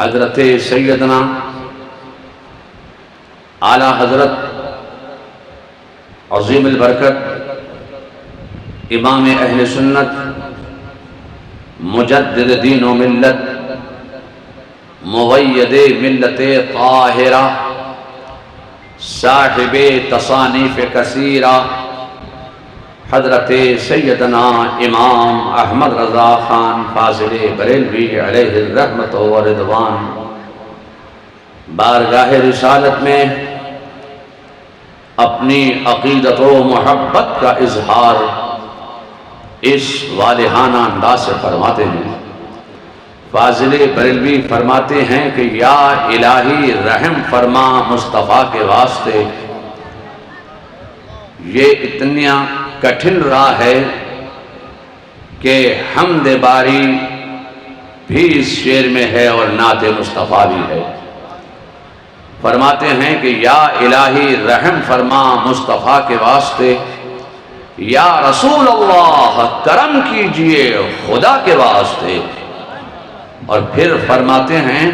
حضرت سیدنا اعلیٰ حضرت عظیم البرکت امام اہل سنت مجدد دین و ملت مغید ملت طاہرہ صاحب تصانیف کثیرہ حضرت سیدنا امام احمد رضا خان فاضل بریلوی علیہ الرحمت و رضوان بارگاہ رسالت میں اپنی عقیدت و محبت کا اظہار اس والہانہ انداز سے فرماتے ہیں۔ فاضل بریلوی فرماتے ہیں کہ یا الہی رحم فرما مصطفیٰ کے واسطے، یہ اتنی کٹھن راہ ہے کہ حمد باری بھی اس شعر میں ہے اور نعت مصطفیٰ بھی ہے۔ فرماتے ہیں کہ یا الہی رحم فرما مصطفیٰ کے واسطے، یا رسول اللہ کرم کیجئے خدا کے واسطے، اور پھر فرماتے ہیں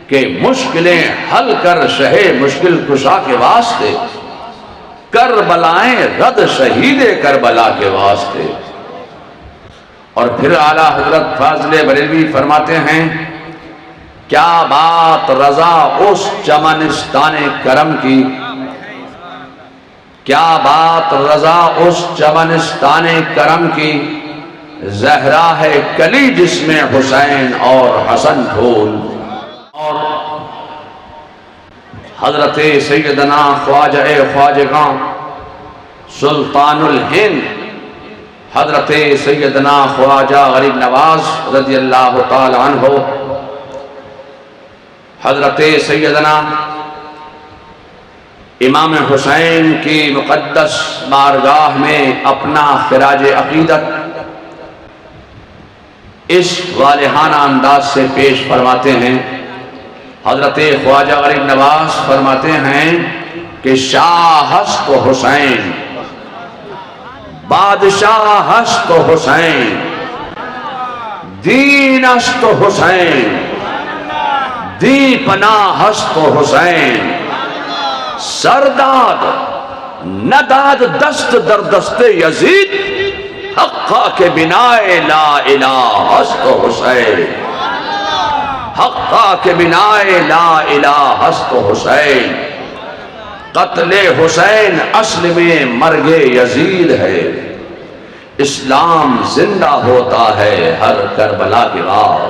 کہ مشکلیں حل کر شہ مشکل کشا کے واسطے، کربلائیں رد شہید کربلا کے واسطے۔ اور پھر اعلیٰ حضرت فاضل بریلوی فرماتے ہیں کیا بات رضا اس چمنستان کرم کی، کیا بات رضا اس چمنستان کرم کی، زہرا ہے کلی جس میں حسین اور حسن پھول۔ اور حضرت سیدنا خواجہ خواجگاں سلطان الہند حضرت سیدنا خواجہ غریب نواز رضی اللہ تعالی عنہ حضرت سیدنا امام حسین کی مقدس بارگاہ میں اپنا خراج عقیدت اس والہانہ انداز سے پیش فرماتے ہیں۔ حضرت خواجہ غریب نواز فرماتے ہیں کہ شاہ ہست تو حسین، بادشاہ ہست تو حسین، دین ہست تو حسین، دی پناہ ہست تو حسین، سرداد نداد دست در دست یزید، حقا کے بنائے لا الہ ہست تو حسین، حقا کے بنائے لا الہ ہست تو حسین۔ قتل حسین اصل میں مرگ یزید ہے، اسلام زندہ ہوتا ہے ہر کربلا کے بعد،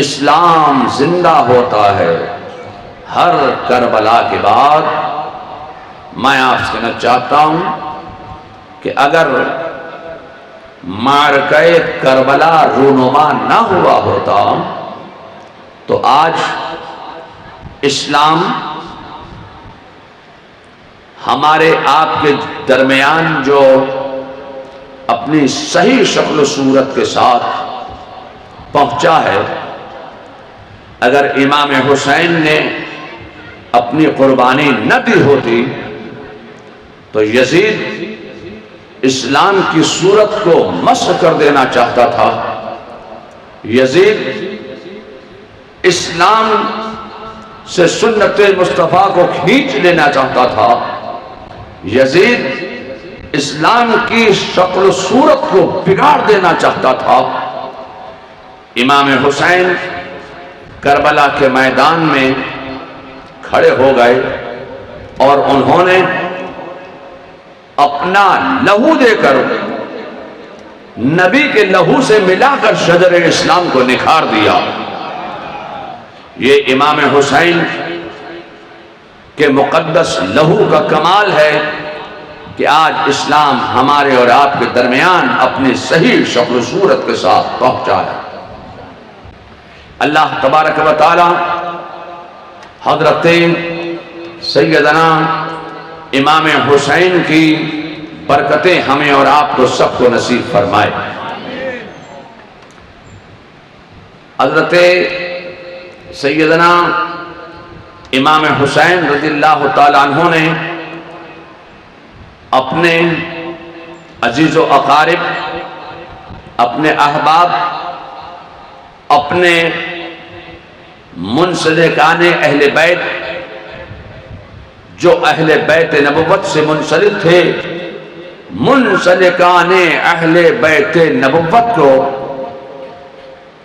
اسلام زندہ ہوتا ہے ہر کربلا کے بعد۔ میں آپ سے کہنا چاہتا ہوں کہ اگر معرکہ کربلا رونما نہ ہوا ہوتا تو آج اسلام ہمارے آپ کے درمیان جو اپنی صحیح شکل و صورت کے ساتھ پہنچا ہے، اگر امام حسین نے اپنی قربانی نہ دی ہوتی تو یزید اسلام کی صورت کو مسخ کر دینا چاہتا تھا، یزید اسلام سے سنت مصطفیٰ کو کھینچ لینا چاہتا تھا، یزید اسلام کی شکل و صورت کو بگاڑ دینا چاہتا تھا۔ امام حسین کربلا کے میدان میں کھڑے ہو گئے اور انہوں نے اپنا لہو دے کر نبی کے لہو سے ملا کر شجر اسلام کو نکھار دیا۔ یہ امام حسین کے مقدس لہو کا کمال ہے کہ آج اسلام ہمارے اور آپ کے درمیان اپنی صحیح شکل و صورت کے ساتھ پہنچا ہے۔ اللہ تبارک و تعالی حضرت سیدنا امام حسین کی برکتیں ہمیں اور آپ کو سب کو نصیب فرمائے۔ حضرت سیدنا امام حسین رضی اللہ تعالیٰ عنہ نے اپنے عزیز و اقارب، اپنے احباب، اپنے منسلکان اہل بیت جو اہل بیت نبوت سے منسلک تھے، منسلکان اہل بیت نبوت کو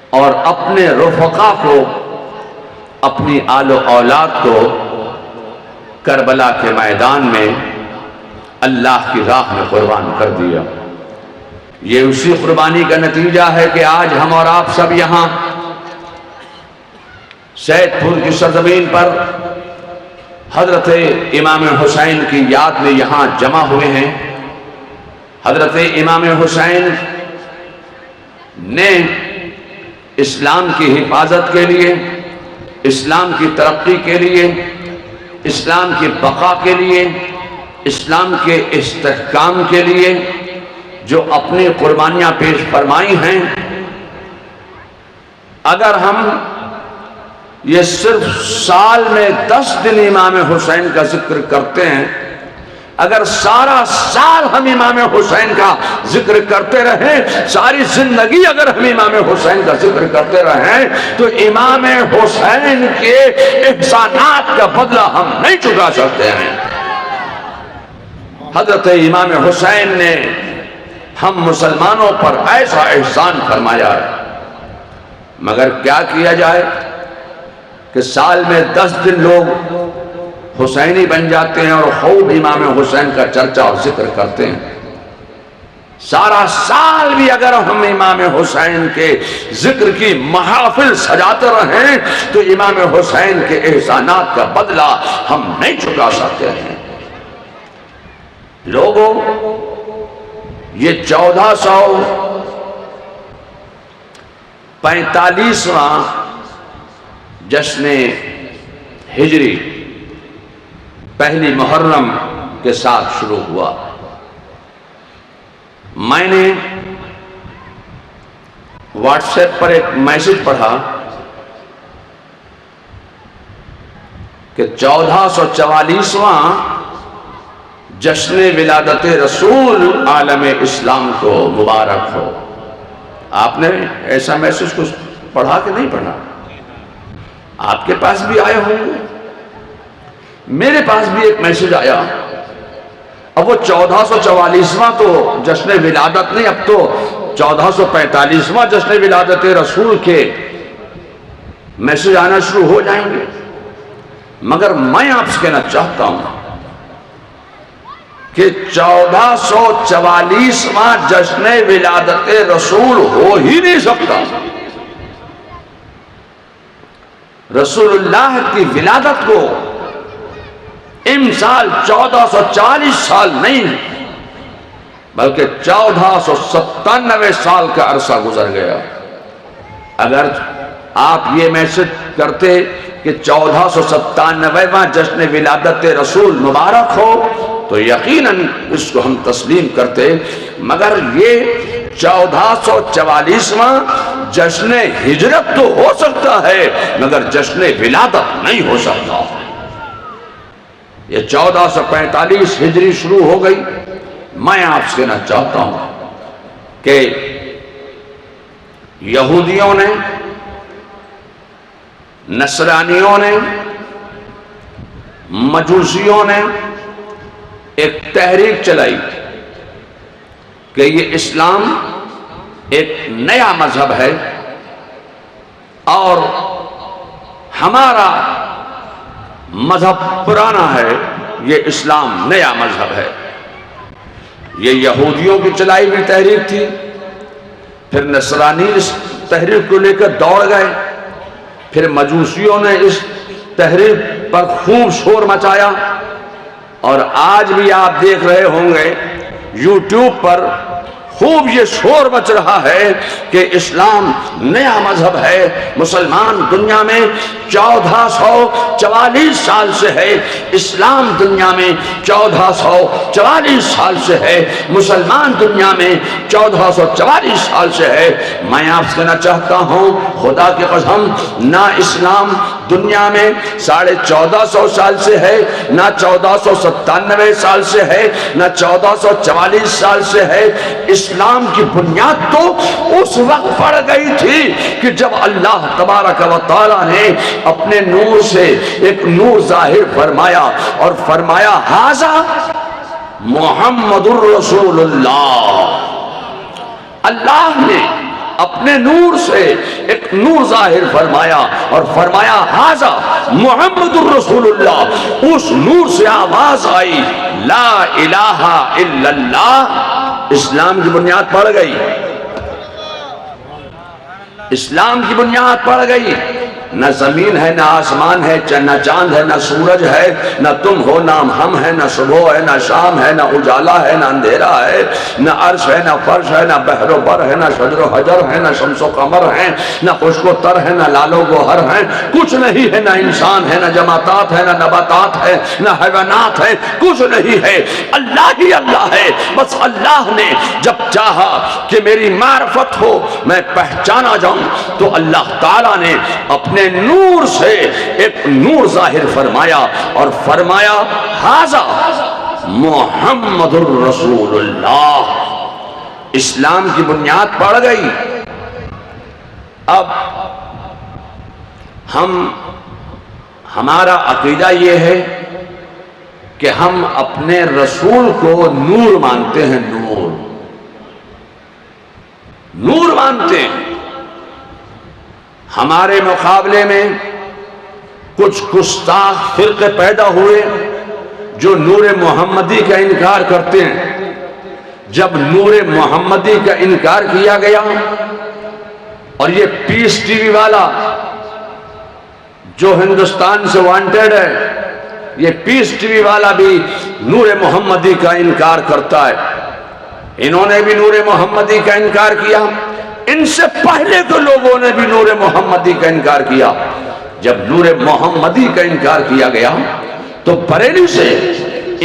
اور اپنے رفقا کو، اپنی آل و اولاد کو کربلا کے میدان میں اللہ کی راہ میں قربان کر دیا۔ یہ اسی قربانی کا نتیجہ ہے کہ آج ہم اور آپ سب یہاں سید پور کی سرزمین پر حضرت امام حسین کی یاد میں یہاں جمع ہوئے ہیں۔ حضرت امام حسین نے اسلام کی حفاظت کے لیے، اسلام کی ترقی کے لیے، اسلام کی بقا کے لیے، اسلام کے استحکام کے لیے جو اپنی قربانیاں پیش فرمائی ہیں، اگر ہم یہ صرف سال میں 10 دن امام حسین کا ذکر کرتے ہیں، اگر سارا سال ہم امام حسین کا ذکر کرتے رہیں، ساری زندگی اگر ہم امام حسین کا ذکر کرتے رہیں، تو امام حسین کے احسانات کا بدلہ ہم نہیں چکا سکتے ہیں۔ حضرت امام حسین نے ہم مسلمانوں پر ایسا احسان فرمایا ہے، مگر کیا کیا جائے کہ سال میں 10 دن لوگ حسینی بن جاتے ہیں اور خوب امام حسین کا چرچا اور ذکر کرتے ہیں۔ سارا سال بھی اگر ہم امام حسین کے ذکر کی محافل سجاتے رہیں تو امام حسین کے احسانات کا بدلہ ہم نہیں چکا سکتے ہیں۔ لوگوں، یہ 1445واں جشن ہجری پہلی محرم کے ساتھ شروع ہوا۔ میں نے واٹس ایپ پر ایک میسج پڑھا کہ 1444واں جشن ولادت رسول عالم اسلام کو مبارک ہو۔ آپ نے ایسا میسج کچھ پڑھا کہ نہیں پڑھا؟ آپ کے پاس بھی آئے ہوں گے، میرے پاس بھی ایک میسج آیا۔ اب وہ 1444واں تو جشن ولادت نہیں، اب تو 1445واں جشن ولادت رسول کے میسج آنا شروع ہو جائیں گے۔ مگر میں آپ سے کہنا چاہتا ہوں کہ 1444واں جشن ولادت رسول ہو ہی نہیں سکتا۔ رسول اللہ کی ولادت کو امسال 1440 سال نہیں بلکہ 1497 سال کا عرصہ گزر گیا۔ اگر آپ یہ میسج کرتے کہ 1497واں جشن ولادت رسول مبارک ہو تو یقیناً اس کو ہم تسلیم کرتے، مگر یہ 1444واں جشن ہجرت تو ہو سکتا ہے مگر جشن ولادت نہیں ہو سکتا۔ یہ 1445 ہجری شروع ہو گئی۔ میں آپ سے کہنا چاہتا ہوں کہ یہودیوں نے، نصرانیوں نے، مجوسیوں نے ایک تحریک چلائی کہ یہ اسلام ایک نیا مذہب ہے اور ہمارا مذہب پرانا ہے، یہ اسلام نیا مذہب ہے۔ یہ یہودیوں کی چلائی ہوئی تحریک تھی۔ پھر نصرانی اس تحریک کو لے کر دوڑ گئے، پھر مجوسیوں نے اس تحریک پر خوب شور مچایا، اور آج بھی آپ دیکھ رہے ہوں گے یوٹیوب پر خوب یہ شور مچ رہا ہے کہ اسلام نیا مذہب ہے۔ مسلمان دنیا میں 1444 سال سے ہے، اسلام دنیا میں 1444 سال سے ہے، مسلمان دنیا میں 1444 سال سے ہے۔ میں آپ سے کہنا چاہتا ہوں، خدا کی قسم، نہ اسلام دنیا میں 1450 سال سے ہے، نہ 1497 سال سے ہے، نہ 1444 سال سے ہے۔ اسلام کی بنیاد تو اس وقت پڑ گئی تھی کہ جب اللہ تبارک و تعالی نے اپنے نور سے ایک نور ظاہر فرمایا اور فرمایا ھذا محمد الرسول اللہ۔ اللہ نے اپنے نور سے ایک نور ظاہر فرمایا اور فرمایا ھذا محمد الرسول اللہ۔ اس نور سے آواز آئی لا الہ الا اللہ۔ اسلام کی بنیاد پڑ گئی، اسلام کی بنیاد پڑ گئی۔ نہ زمین ہے، نہ آسمان ہے، نہ چاند ہے، نہ سورج ہے، نہ تم ہو، نہ ہم ہے، نہ صبح ہے، نہ شام ہے، نہ اجالا ہے، نہ اندھیرا ہے، نہ عرش ہے، نہ فرش ہے، نہ بحر و بر ہے، نہ شجر و حجر ہے، نہ شمس و قمر ہے، نہ خشک و تر ہے، نہ لال و گوہر ہے، کچھ نہیں ہے، نہ انسان ہے، نہ جماعتات ہے، نہ نباتات ہے، نہ حیوانات ہے، کچھ نہیں ہے، اللہ ہی اللہ ہے۔ بس اللہ نے جب چاہا کہ میری معرفت ہو، میں پہچانا جاؤں، تو اللہ تعالیٰ نے اپنے نور سے ایک نور ظاہر فرمایا اور فرمایا ھذا محمد الرسول اللہ۔ اسلام کی بنیاد پڑ گئی۔ اب ہمارا عقیدہ یہ ہے کہ ہم اپنے رسول کو نور مانتے ہیں، نور مانتے ہیں۔ ہمارے مقابلے میں کچھ گستاخ فرقے پیدا ہوئے جو نور محمدی کا انکار کرتے ہیں۔ جب نور محمدی کا انکار کیا گیا اور یہ پیس ٹی وی والا جو ہندوستان سے وانٹیڈ ہے، یہ پیس ٹی وی والا بھی نور محمدی کا انکار کرتا ہے، انہوں نے بھی نور محمدی کا انکار کیا۔ ان سے پہلے کے لوگوں نے بھی نور محمدی کا انکار کیا۔ جب نور محمدی کا انکار کیا گیا تو بریلی سے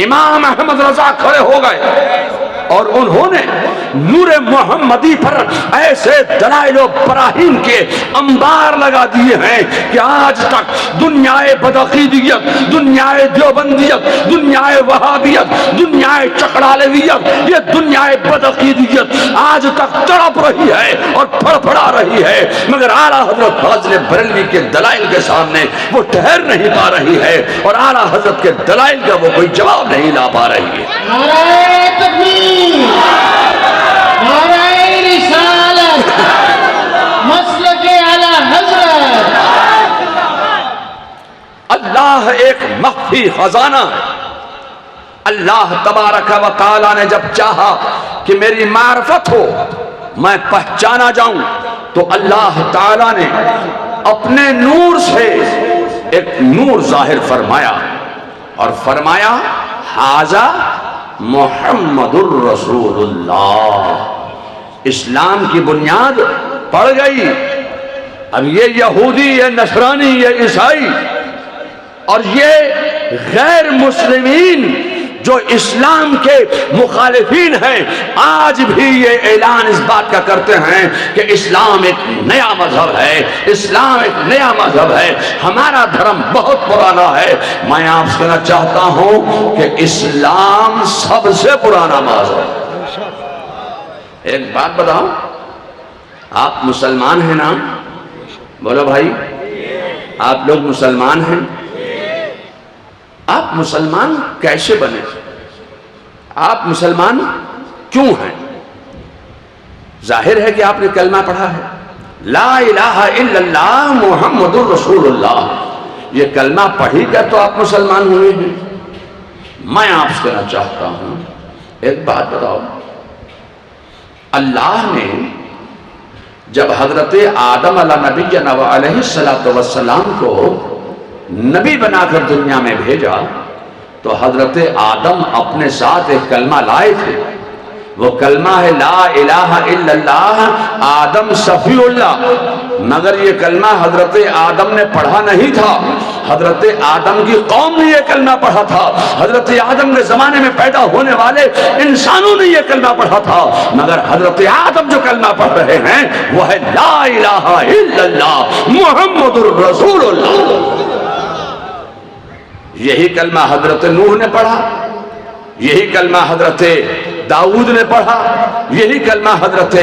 امام احمد رضا کھڑے ہو گئے اور انہوں نے نور محمدی پر ایسے دلائل و براہین کے انبار لگا دیے ہیں کہ آج تک دنیائے بدعقیدیت، دنیائے دیوبندیت، دنیائے وہابیت، دنیائے چکڑالویت، یہ دنیائے بدعقیدیت آج تک تڑپ رہی ہے اور پھڑپھڑا رہی ہے، مگر اعلیٰ حضرت فاضل بریلوی کے دلائل کے سامنے وہ ٹھہر نہیں پا رہی ہے اور اعلیٰ حضرت کے دلائل کا وہ کوئی جواب نہیں لا پا رہی ہے۔ نعرہ تکبیر، نعرہ رسالت، مسلک اعلیٰ حضرت۔ اللہ ایک مخفی خزانہ ہے۔ اللہ تبارک و تعالی نے جب چاہا کہ میری معرفت ہو، میں پہچانا جاؤں، تو اللہ تعالی نے اپنے نور سے ایک نور ظاہر فرمایا اور فرمایا ھذا محمد الرسول اللہ۔ اسلام کی بنیاد پڑ گئی۔ اب یہ یہودی، یہ نصرانی، یہ عیسائی اور یہ غیر مسلمین جو اسلام کے مخالفین ہیں، آج بھی یہ اعلان اس بات کا کرتے ہیں کہ اسلام ایک نیا مذہب ہے، اسلام ایک نیا مذہب ہے، ہمارا دھرم بہت پرانا ہے۔ میں آپ سے کہنا چاہتا ہوں کہ اسلام سب سے پرانا مذہب ہے۔ ایک بات بتاؤ، آپ مسلمان ہیں نا؟ بولو بھائی، آپ لوگ مسلمان ہیں؟ آپ مسلمان کیسے بنے؟ آپ مسلمان کیوں ہیں؟ ظاہر ہے کہ آپ نے کلمہ پڑھا ہے، لا الہ الا اللہ محمد الرسول اللہ۔ یہ کلمہ پڑھی کر تو آپ مسلمان ہوئے ہیں۔ میں آپ سے کہنا چاہتا ہوں، ایک بات بتاؤ، اللہ نے جب حضرت آدم علیہ نبینا علیہ السلام کو نبی بنا کر دنیا میں بھیجا تو حضرت آدم اپنے ساتھ ایک کلمہ لائے تھے۔ وہ کلمہ ہے لا الہ الا اللہ آدم صفی اللہ، مگر یہ کلمہ حضرت آدم نے پڑھا نہیں تھا، حضرت آدم کی قوم نے یہ کلمہ پڑھا تھا، حضرت آدم کے زمانے میں پیدا ہونے والے انسانوں نے یہ کلمہ پڑھا تھا، مگر حضرت آدم جو کلمہ پڑھ رہے ہیں وہ ہے لا الہ الا اللہ محمد الرسول اللہ۔ یہی کلمہ حضرت نوح نے پڑھا، یہی کلمہ حضرت داؤد نے پڑھا، یہی کلمہ حضرت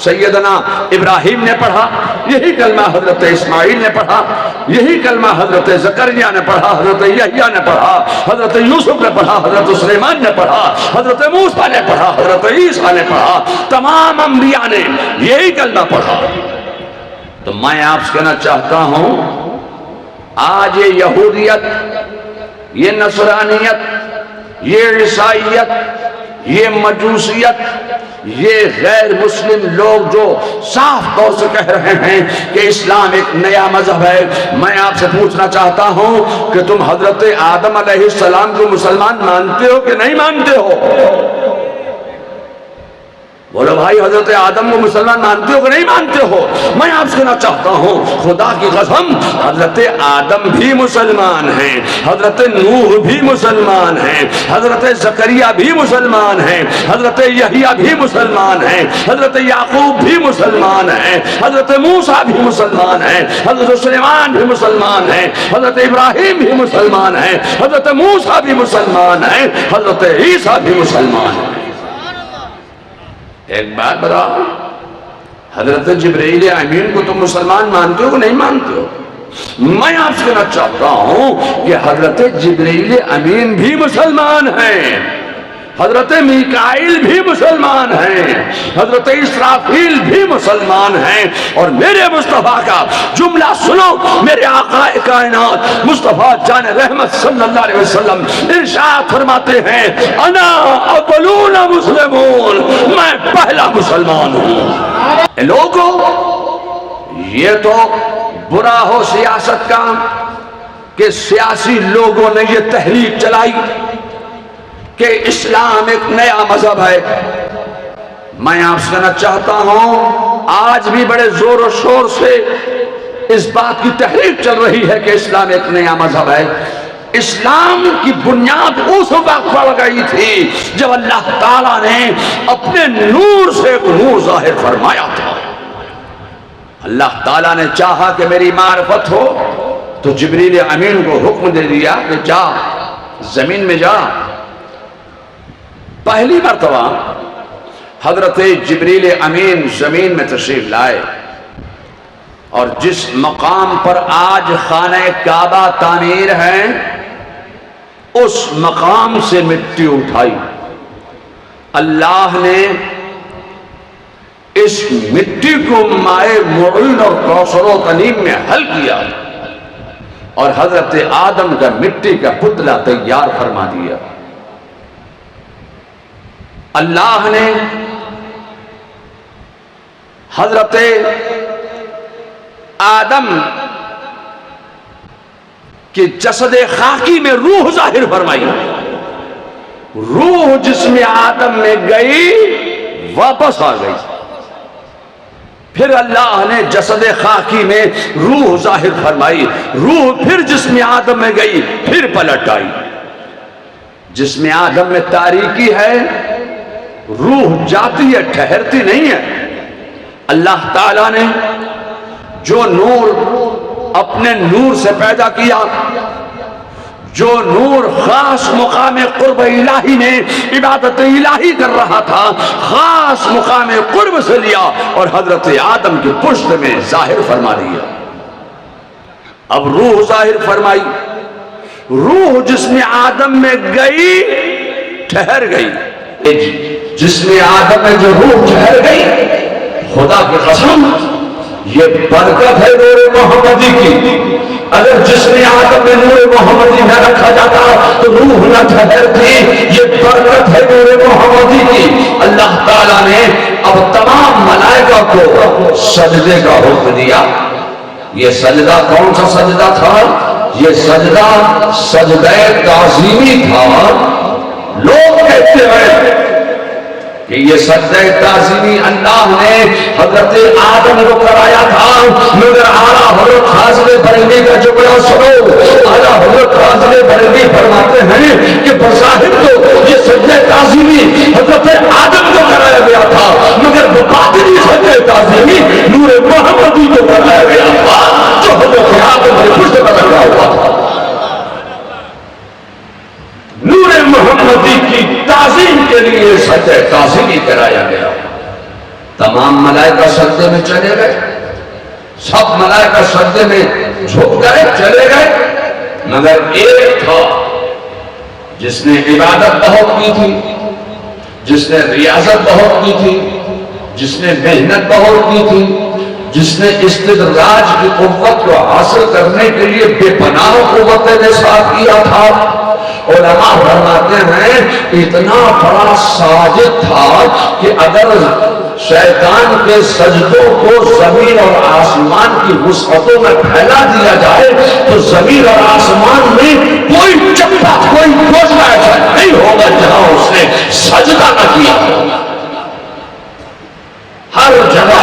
سیدنا ابراہیم نے پڑھا، یہی کلمہ حضرت اسماعیل نے پڑھا، یہی کلمہ حضرت زکریا نے پڑھا، حضرت یحییٰ نے پڑھا، حضرت یوسف نے پڑھا، حضرت سلیمان نے پڑھا، حضرت موسیٰ نے پڑھا، حضرت عیسیٰ نے پڑھا، تمام انبیاء نے یہی کلمہ پڑھا۔ تو میں آپ سے کہنا چاہتا ہوں، آج یہ یہودیت، یہ نصرانیت، یہ عیسائیت، یہ مجوسیت، یہ غیر مسلم لوگ جو صاف طور سے کہہ رہے ہیں کہ اسلام ایک نیا مذہب ہے، میں آپ سے پوچھنا چاہتا ہوں کہ تم حضرت آدم علیہ السلام کو مسلمان مانتے ہو کہ نہیں مانتے ہو؟ بولو بھائی، حضرت آدم کو مسلمان مانتے ہو کہ نہیں مانتے ہو؟ میں آپ سے کہنا چاہتا ہوں، خدا کی قسم، حضرت آدم بھی مسلمان ہیں، حضرت نوح بھی مسلمان ہیں، حضرت زکریا بھی مسلمان ہیں، حضرت یحییٰ بھی مسلمان ہیں، حضرت یعقوب بھی مسلمان ہیں، حضرت موسیٰ بھی مسلمان ہیں، حضرت سلیمان بھی مسلمان ہیں، حضرت ابراہیم بھی مسلمان ہیں، حضرت موسیٰ بھی مسلمان ہیں، حضرت عیسیٰ بھی مسلمان ہیں۔ ایک بات بتاؤ، حضرت جبرائیل امین کو تم مسلمان مانتے ہو کہ نہیں مانتے ہو؟ میں آپ سے کہنا چاہتا ہوں کہ حضرت جبرائیل امین بھی مسلمان ہیں، حضرت میکائیل بھی مسلمان ہیں، حضرت اسرافیل بھی مسلمان ہیں، اور میرے مصطفیٰ کا جملہ سنو، میرے آقا کائنات مصطفیٰ جان رحمت صلی اللہ علیہ وسلم ارشاد فرماتے ہیں، انا اولون مسلمون، میں پہلا مسلمان ہوں۔ لوگوں، یہ تو برا ہو سیاست کا کہ سیاسی لوگوں نے یہ تحریک چلائی کہ اسلام ایک نیا مذہب ہے۔ میں آپ سے کہنا چاہتا ہوں، آج بھی بڑے زور و شور سے اس بات کی تحریک چل رہی ہے کہ اسلام ایک نیا مذہب ہے۔ اسلام کی بنیاد اس وقت پڑ گئی تھی جب اللہ تعالیٰ نے اپنے نور سے ایک نور ظاہر فرمایا تھا۔ اللہ تعالیٰ نے چاہا کہ میری معرفت ہو تو جبریل امین کو حکم دے دیا کہ جا، زمین میں جا۔ پہلی مرتبہ حضرت جبریل امین زمین میں تشریف لائے، اور جس مقام پر آج خانہ کعبہ تعمیر ہے اس مقام سے مٹی اٹھائی۔ اللہ نے اس مٹی کو مائع معین اور کوثر و تنیم میں حل کیا، اور حضرت آدم کا مٹی کا پتلا تیار فرما دیا۔ اللہ نے حضرت آدم کے جسد خاکی میں روح ظاہر فرمائی۔ روح جسم آدم میں گئی، واپس آ گئی۔ پھر اللہ نے جسد خاکی میں روح ظاہر فرمائی، روح پھر جسم آدم میں گئی، پھر پلٹ آئی۔ جسم آدم میں تاریکی ہے، روح جاتی ہے، ٹھہرتی نہیں ہے۔ اللہ تعالیٰ نے جو نور اپنے نور سے پیدا کیا، جو نور خاص مقام قرب الہی میں عبادت الہی کر رہا تھا، خاص مقام قرب سے لیا اور حضرت آدم کی پشت میں ظاہر فرما دیا۔ اب روح ظاہر فرمائی، روح جسم آدم میں گئی، ٹھہر گئی۔ جسم آدم میں جو روح ٹھہر گئی، خدا کی قسم یہ برکت ہے نور محمدی کی۔ اگر جسم آدم میں نور محمدی نہ رکھا جاتا تو روح نہ ٹھہرتی۔ یہ برکت ہے نور محمدی کی۔ اللہ تعالیٰ نے اب تمام ملائکہ کو سجدے کا حکم دیا۔ یہ سجدہ کون سا سجدہ تھا؟ یہ سجدہ سجدہ تعظیمی تھا۔ لوگ کہتے ہیں کہ یہ سجدہ تعظیمی اللہ نے حضرت آدم کو کرایا تھا، مگر اعلیٰ حضرت حاضر بریلوی کا جملہ سنو۔ اعلیٰ حضرت حاضر بریلوی فرماتے ہیں کہ بظاہر تو یہ سجدہ تعظیمی حضرت آدم کو کرایا گیا تھا، مگر باطنی سجدہ تعظیمی نور محمدی کو کرایا گیا تھا جو حضرت آدم کے پشت پر لگا ہوا تھا۔ سجدہ تعظیمی کرایا گیا۔ تمام ملائکہ سجدے میں چلے گئے، سب ملائکہ سجدے میں جھک گئے، چلے گئے، مگر ایک تھا جس نے عبادت بہت کی تھی، جس نے ریاضت بہت کی تھی، جس نے محنت بہت کی تھی، جس نے استدراج کی قوت کو حاصل کرنے کے لیے بے پناہ قوتیں نے ساتھ کیا تھا۔ علماء فرماتے ہیں اتنا بڑا ساجد تھا کہ اگر شیطان کے سجدوں کو زمین اور آسمان کی وسعتوں میں پھیلا دیا جائے تو زمین اور آسمان میں کوئی چپا کوئی گوشہ ایسا نہیں ہوگا جہاں اس نے سجدہ نہ کیا ہوگا۔ ہر جگہ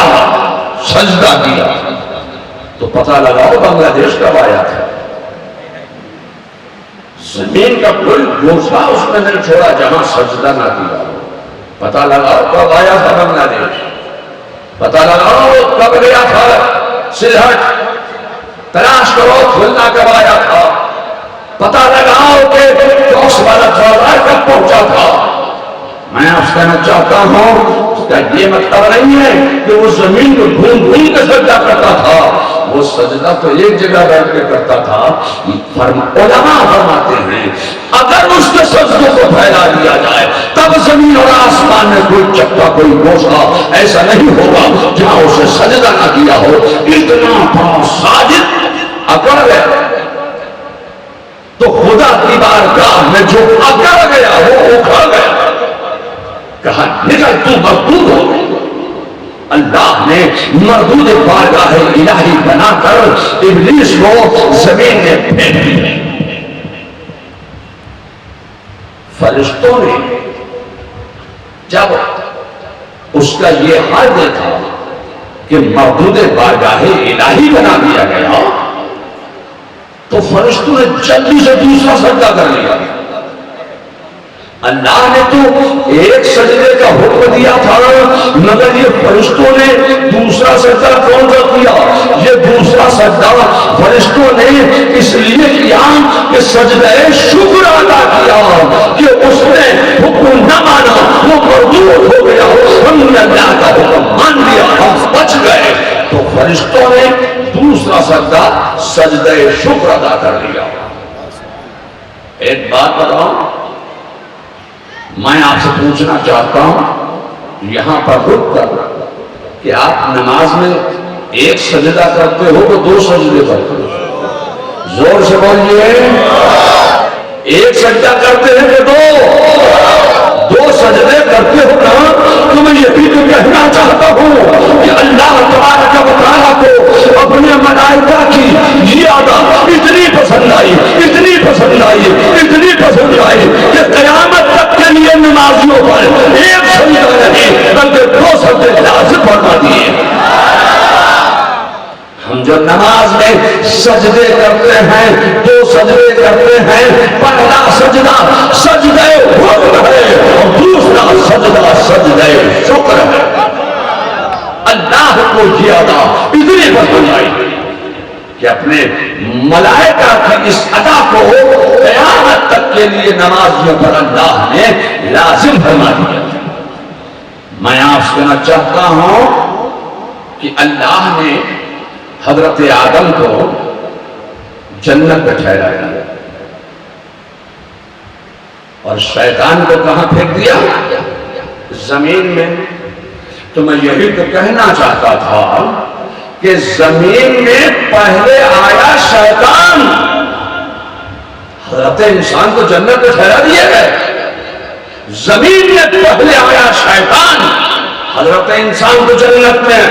سجدہ کیا۔ تو پتہ لگاؤ بنگلہ دیش کب آیا تھا؟ زمین کا کوئی گوشہ اس میں نہیں چھوڑا جہاں سجدہ نہ کیا ہو۔ پتہ لگاؤ کب آیا تھا بنگلہ دیش؟ پتہ لگاؤ کب گیا تھا سلہٹ؟ تلاش کرو کھلنا کب آیا تھا؟ پتہ لگاؤ کہ چوکس والا چودھار کب پہنچا تھا؟ میں آپ سے کہنا چاہتا ہوں اس کا یہ مطلب نہیں ہے کہ وہ زمین کو ڈھونڈ ڈھونڈ کے سجدہ کرتا تھا، وہ سجدہ تو ایک جگہ بیٹھ کے کرتا تھا۔ علماء فرماتے ہیں اگر اس کے سجدوں کو پھیلا دیا جائے تب زمین اور آسمان میں کوئی چپا کوئی گوشہ ایسا نہیں ہوگا جہاں اسے سجدہ نہ کیا ہو۔ اتنا بڑا ساجد اکڑ گیا تو خدا کی بارگاہ میں جو اکڑ گیا وہ اکھڑ گیا، کہا نکل تو مردود ہو گئی۔ اللہ نے مردود بارگاہ الہی بنا کر ابلیس کو زمین میں پھینک دیا۔ فرشتوں نے جب اس کا یہ حال دیکھا کہ مردود بارگاہ الہی بنا دیا گیا تو فرشتوں نے جلدی سے دوسرا سجدہ کر لیا۔ اللہ نے تو ایک سجدے کا حکم دیا تھا مگر یہ فرشتوں نے دوسرا سجدہ کون سا کیا؟ یہ دوسرا سجدہ فرشتوں نے اس لیے کیا کہ سجدہ شکر ادا کیا کہ اس نے حکم نہ مانا، وہ مردود ہو گیا، ہم نے اللہ کا حکم مان لیا، ہم بچ گئے۔ تو فرشتوں نے دوسرا سجدہ سجدہ شکر ادا کر لیا۔ ایک بات بتاؤں، میں آپ سے پوچھنا چاہتا ہوں یہاں پر رک کر کہ آپ نماز میں ایک سجدہ کرتے ہو تو دو سجدے کرتے ہو؟ زور سے بولیے، ایک سجدہ کرتے ہیں کہ دو سجدے کرتے ہو نا؟ تو میں یہ بھی تو کہنا چاہتا ہوں کہ اللہ تبارک و تعالیٰ کو اپنے ملائکہ کی زیادہ اتنی پسند آئی، اتنی پسند آئی، اتنی پسند آئی کہ قیامت تک کے لیے نمازیوں پر ایک سجدہ نہیں بلکہ دو سجدے لازم فرما دیے۔ ہم جو نماز میں سجدے کرتے ہیں، دو سجدے کرتے ہیں، پہلا سجدہ سجدہ حکم ہے اور دوسرا سجدہ سجدہ شکر ہے۔ اللہ کو زیادہ اتنی پسند آئی کہ اپنے ملائکہ کی اس ادا کو قیامت تک کے لیے نمازیوں پر اللہ نے لازم فرما دیا۔ میں آپ سے کہنا چاہتا ہوں کہ اللہ نے حضرت آدم کو جنت میں ٹھہرا دیا اور شیطان کو کہاں پھینک دیا؟ زمین میں۔ تو میں یہی تو کہنا چاہتا تھا کہ زمین میں پہلے آیا شیطان، حضرت انسان کو جنت میں ٹھہرا دیا گئے، زمین میں پہلے آیا شیطان، حضرت انسان کو جنت میں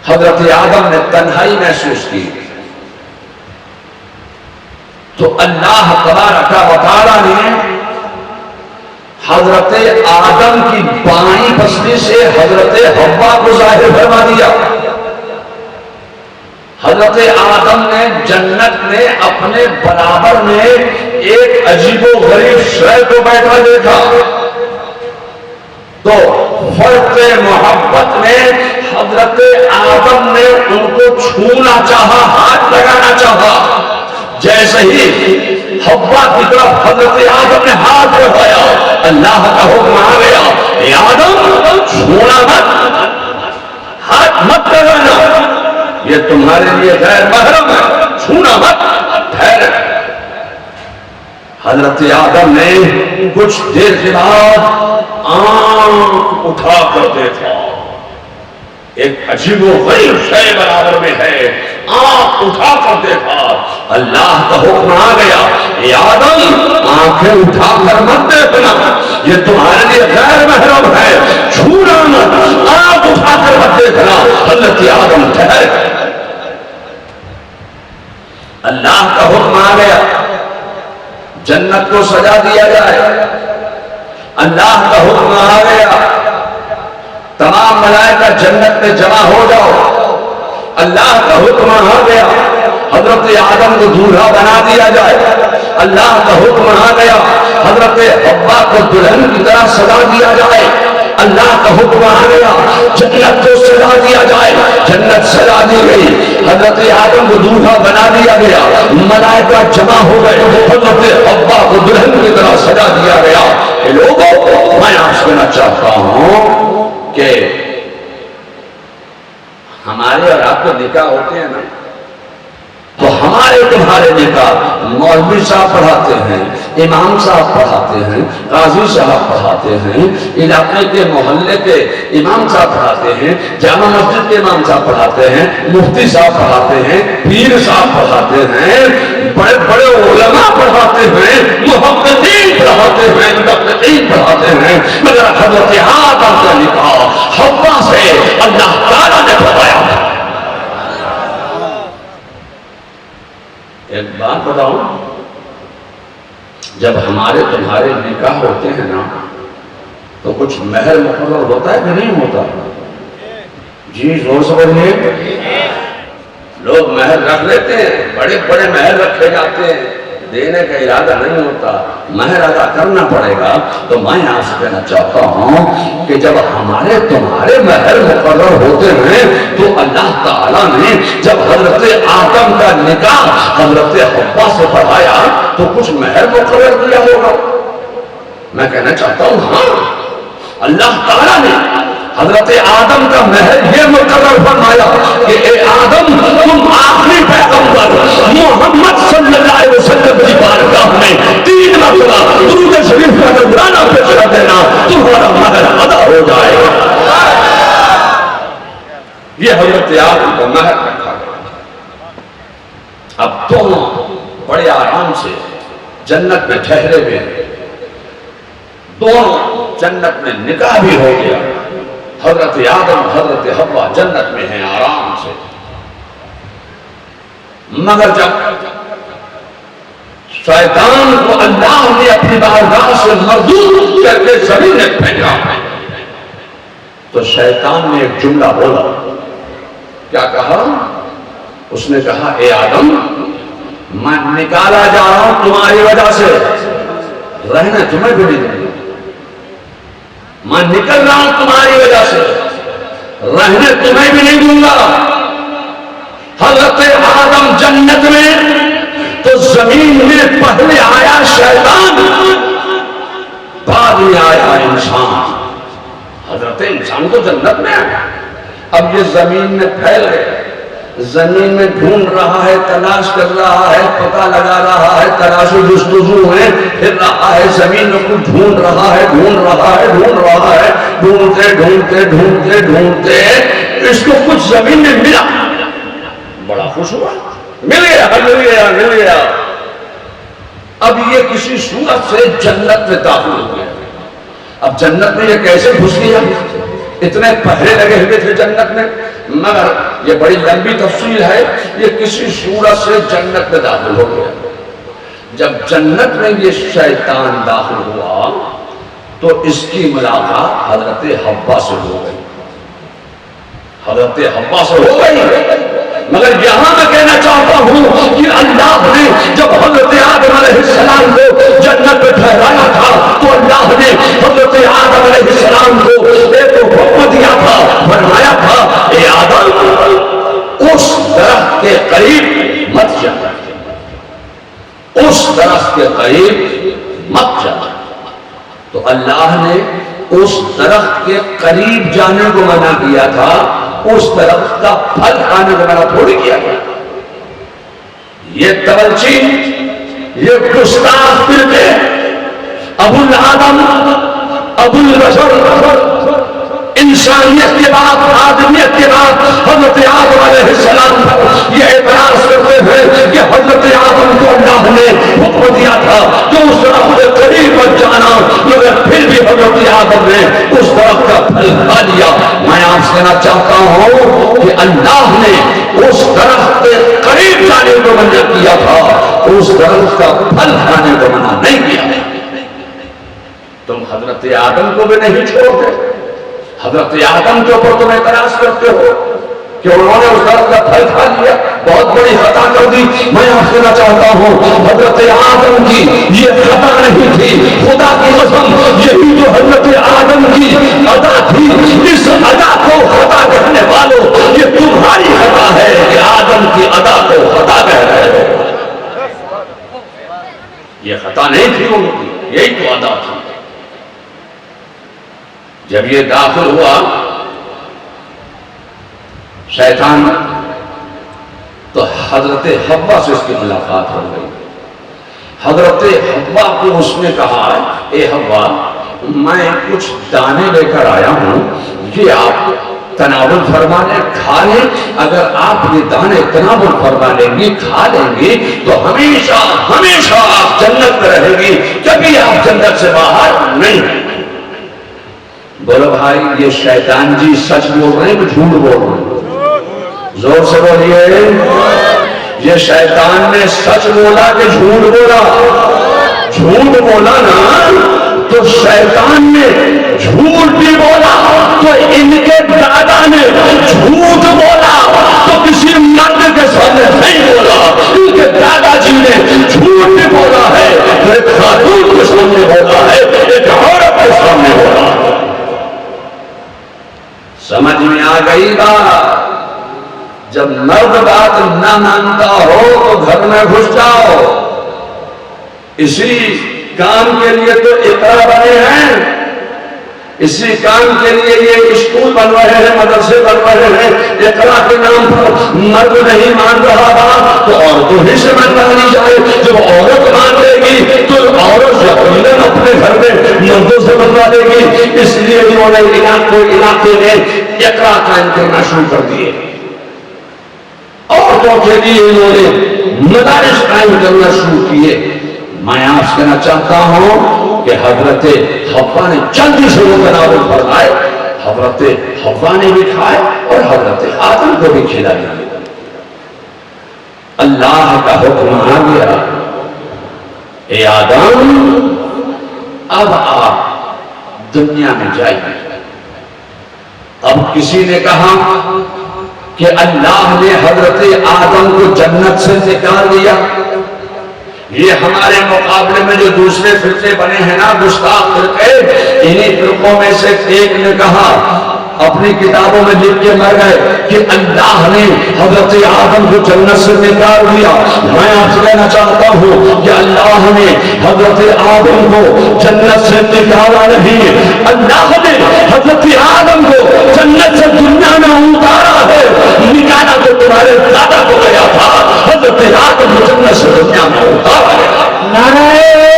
حضرت آدم نے تنہائی محسوس کی تو اللہ تبارک و تعالیٰ نے حضرت آدم کی بائیں پسلی سے حضرت حوا کو ظاہر فرما دیا۔ حضرت آدم نے جنت میں اپنے برابر میں ایک عجیب و غریب شے کو بیٹھا دیکھا تو فرق محبت میں حضرت آدم نے ان کو چھونا چاہا، ہاتھ لگانا چاہا۔ جیسے ہی حوا کی طرف حضرت آدم نے ہاتھ بڑھایا اللہ کا حکم آ گیا اے آدم چھونا مت، ہاتھ مت لگانا، یہ تمہارے لیے غیر محرم ہے، چھونا مت، ٹھہر۔ حضرت آدم نے کچھ دیر کے بعد آنکھ اٹھا کر دیکھا، ایک عجیب و غریب شے برابر میں ہے، آنکھ اٹھا کر دیکھا، اللہ کا حکم آ گیا اے آدم آنکھیں اٹھا کر مت دیکھنا، یہ تمہارے لیے غیر محرم ہے، چھونا مت، آنکھ اٹھا کر مت دیکھنا۔ حضرت آدم ٹھہر، اللہ کا حکم آ گیا جنت کو سجا دیا جائے، اللہ کا حکم آ گیا تمام ملائکہ جنت میں جمع ہو جاؤ، اللہ کا حکم آ گیا حضرت آدم کو دولہا بنا دیا جائے، اللہ کا حکم آ گیا حضرت حوا کو دلہن کی طرح سجا دیا جائے، اللہ کا حکم آ گیا جنت کو سجا دیا جائے، جنت سجا دی گئی، حضرت آدم کو دولہا بنا دیا گیا، ملائکہ جمع ہو گئے، حضرت حوا کو دلہن کی طرح سجا دیا گیا۔ اے لوگوں، میں آپ سے کہنا چاہتا ہوں کہ ہمارے اور آپ کے نکاح ہوتے ہیں نا، تو ہمارے تمہارے نکاح مولوی صاحب پڑھاتے ہیں، امام صاحب پڑھاتے ہیں، قاضی صاحب پڑھاتے ہیں، علاقے کے محلے کے امام صاحب پڑھاتے ہیں، جامع مسجد کے امام صاحب پڑھاتے ہیں، مفتی صاحب پڑھاتے ہیں، پیر صاحب پڑھاتے ہیں، بڑے بڑے علماء پڑھاتے ہیں، محققین پڑھاتے ہیں، مدققین پڑھاتے ہیں، مگر حضرت آدم کا نکاح حوا سے اللہ تعالیٰ نے پڑھایا۔ ایک بات بتاؤں، جب ہمارے تمہارے نکاح ہوتے ہیں نا تو کچھ مہر مقرر ہوتا ہے کہ نہیں ہوتا؟ جی زور سے بولیے۔ لوگ مہر رکھ لیتے ہیں، بڑے بڑے مہر رکھے جاتے ہیں، دینے کا ارادہ نہیں ہوتا، مہر ادا کرنا پڑے گا۔ تو میں آپ سے کہنا چاہتا ہوں کہ جب ہمارے تمہارے مہر مقرر ہوتے ہیں تو اللہ تعالیٰ نے جب حضرت آدم کا نکاح حضرت حوا سے پڑھایا تو کچھ مہر مقرر کیا ہوگا۔ میں کہنا چاہتا ہوں ہاں، اللہ تعالیٰ نے حضرت آدم کا مہر یہ مقرر فرمایا کہ اے آدم تم آخری پیغمبر محمد صلی اللہ علیہ وسلم کی بارگاہ میں 3 مرتبہ درود شریف کا نذرانہ پیش کر دینا، تمہارا مہر ادا ہو جائے گا۔ یہ حضرت آدم کا مہر رکھا گیا۔ اب دونوں بڑے آرام سے جنت میں ٹھہرے ہوئے، دونوں جنت میں نکاح بھی ہو گیا، حضرت آدم حضرت حوا جنت میں ہیں آرام سے۔ مگر جب شیطان کو اللہ نے اپنی بارگاہ سے مردود کر کے زمین میں پھینکا تو شیطان نے ایک جملہ بولا، کیا کہا؟ اس نے کہا اے آدم میں نکالا جا رہا ہوں تمہاری وجہ سے، رہنا تمہیں بھی نہیں دوں گا، میں نکل رہا ہوں تمہاری وجہ سے، رہنے تمہیں بھی نہیں دوں گا۔ حضرت آدم جنت میں تو زمین میں پہلے آیا شیطان، بعد میں آیا انسان۔ حضرت انسان تو جنت میں آیا، اب یہ زمین میں پھیل گئے، زمین میں ڈھونڈ رہا ہے، تلاش کر رہا ہے، پتہ لگا رہا ہے، تلاش و جستجو ہے، پھر رہا ہے زمین میں کچھ ڈھونڈ رہا ہے، ڈھونڈتے اس کو کچھ زمین میں ملا، بڑا خوش ہوا، مل گیا۔ اب یہ کسی صورت سے جنت میں داخل ہو گیا۔ اب جنت میں یہ کیسے گھس گیا؟ اتنے پہرے لگے ہوئے تھے جنت میں، مگر یہ بڑی لمبی تفصیل ہے، یہ کسی صورت سے جنت میں داخل ہو گیا۔ جب جنت میں یہ شیطان داخل ہوا تو اس کی ملاقات حضرت حوا سے ہو گئی، مگر یہاں میں کہنا چاہتا ہوں کہ اللہ نے جب حضرت آدم علیہ السلام کو جنت میں ٹھہرایا تھا تو اللہ نے حضرت آدم علیہ السلام کو ایک حکم دیا تھا، فرمایا تھا اے آدم اس درخت کے قریب مت جا، اس درخت کے قریب مت جا. تو اللہ نے اس درخت کے قریب جانے کو منع کیا تھا، اس درخت کا پھل کھانے کو منع تھوڑی کیا تھا. یہ توجہ، یہ گستاخ فرقے ابو العالم، ابو البشر، انسانیت کے بعد، آدمیت کے بعد حضرت آدم علیہ السلام پر یہ اعتراض کرتے ہیں کہ حضرت آدم کو اللہ نے حکم دیا تھا کہ اس درخت کے قریب مت جانا، مگر پھر بھی حضرت آدم نے اس درخت کا پھل کھا لیا. میں آپ سے کہنا چاہتا ہوں کہ اللہ نے اس درخت کے قریب جانے کو منع کیا تھا، اس درخت کا پھل کھانے کو منع نہیں کیا. تم حضرت آدم کو بھی نہیں چھوڑتے، حضرت آدم کے اوپر تم اعتراض کرتے ہو کہ انہوں نے اس درخت کا پھل کھا لیا، بہت بڑی خطا کر دی. میں آپ سے کہنا چاہتا ہوں حضرت آدم کی یہ خطا نہیں تھی، خدا کی قسم یہی جو حضرت آدم کی ادا تھی، اس ادا کو خطا کہنے والوں یہ تمہاری خطا ہے کہ آدم کی ادا کو خطا کہہ رہے ہو. یہ خطا نہیں تھی ان کی، یہی تو ادا تھی. جب یہ داخل ہوا شیطان تو حضرت حوا سے اس کی ملاقات ہو گئی. حضرت حوا کو اس نے کہا اے حوا میں کچھ دانے لے کر آیا ہوں، یہ آپ تناول فرما لیں، کھا لیں. اگر آپ یہ دانے تناول فرما لیں گے، کھا لیں گے تو ہمیشہ ہمیشہ آپ جنت میں رہیں گی، کبھی آپ جنت سے باہر نہیں. بولو بھائی یہ شیطان جی سچ بول رہے ہیں کہ جھوٹ بول رہے ہیں؟ زور سے بولیے، یہ شیطان نے سچ بولا کہ جھوٹ بولا؟ جھوٹ بولا نا، تو شیطان نے جھوٹ بھی بولا تو ان کے دادا نے جھوٹ بولا تو کسی مرد کے سامنے نہیں بولا. ان کے دادا جی نے جھوٹ بھی بولا ہے، ایک خاتون کے سامنے بولا ہے، ایک عورت کے سامنے بولا. سمجھ میں آ گئی بات؟ جب مرد بات نہ مانتا ہو تو گھر میں گھس جاؤ. اسی کام کے لیے تو اقرا بنے ہیں، اسی کام کے لیے یہ اسکول بن رہے ہیں، مدرسے بن رہے ہیں. اقرا کے نام پر مرد نہیں مان رہا بات تو عورتوں ہی سے منوانی جائے. جب عورت مان لے گی تو عورت یقیناً اپنے گھر میں مردوں سے منوا لے گی. اس لیے انہوں نے علاقے میں اقرا قائم کرنا شروع کر دیے. عورتوں کے لیے انہوں نے مدارس قائم کرنا شروع کیے. میں آپ سے کہنا چاہتا ہوں کہ حضرت حوا نے جلدی سے وہ تناول فرمائے. حضرت حوا نے بھی کھائے اور حضرت آدم کو بھی کھلایا. اللہ کا حکم آ گیا، اے آدم اب آپ دنیا میں جائیے. اب کسی نے کہا کہ اللہ نے حضرت آدم کو جنت سے نکال دیا. یہ ہمارے مقابلے میں جو دوسرے فرقے بنے ہیں نا، گستاخ فرقے، انہی فرقوں میں سے ایک نے کہا، اپنی کتابوں میں لکھ کے مر گئے کہ اللہ نے حضرت آدم کو جنت سے نکال دیا. میں آپ سے کہنا چاہتا ہوں کہ اللہ نے حضرت آدم کو جنت سے نکالا نہیں، اللہ نے حضرت آدم کو جنت سے دنیا میں اتارا ہے. نکالا تو تمہارے دادا کو گیا تھا، حضرت آدم کو جنت سے دنیا میں اتارا گیا. نعرہ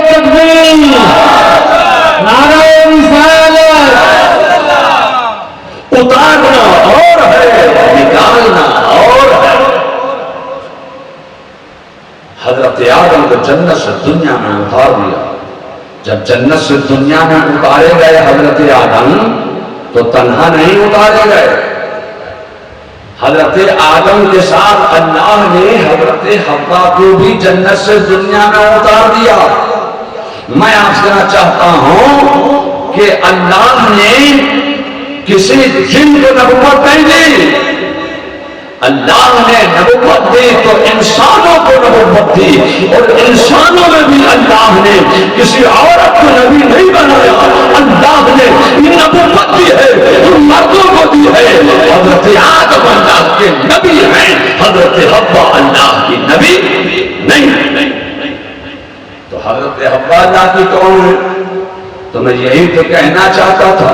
تکبیر، نعرہ رسالت. اتارنا اور ہے، نکالنا اور ہے. حضرت آدم کو جنت سے دنیا میں اتار دیا. جب جنت سے دنیا میں اتارے گئے حضرت آدم تو تنہا نہیں اتارے گئے. حضرت آدم کے ساتھ اللہ نے حضرت حوا کو بھی جنت سے دنیا میں اتار دیا. میں آپ سے کہنا چاہتا ہوں کہ اللہ نے کسی جن کو نبوت نہیں دی، اللہ نے نبوت دی تو انسانوں کو نبوت دی، اور انسانوں میں بھی اللہ نے کسی عورت کو نبی نہیں بنایا. اللہ نے نبوت دی ہے تو مردوں کو دی ہے. حضرت آدم اللہ کے نبی ہیں، حضرت حوا اللہ کی نبی نہیں. تو کہنا چاہتا تھا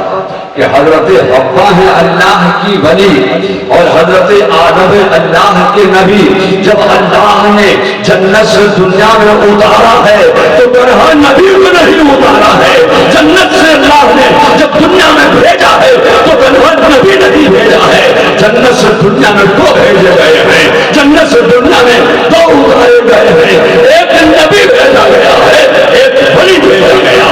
کہ حضرت حوا ہے اللہ کی ولی اور حضرت آدم اللہ کے نبی. جب اللہ نے جنت سے دنیا میں اتارا ہے تو تنہا نبی کو نہیں اتارا ہے. جنت سے اللہ نے جب دنیا میں بھیجا ہے تو تنہا نبی نہیں بھیجا ہے. جنت سے دنیا میں دو بھیجے گئے ہیں, جنت سے دنیا میں دو اتارے گئے ہیں. ایک نبی بھیجا گیا ہے, ایک ولی بھیجا گیا.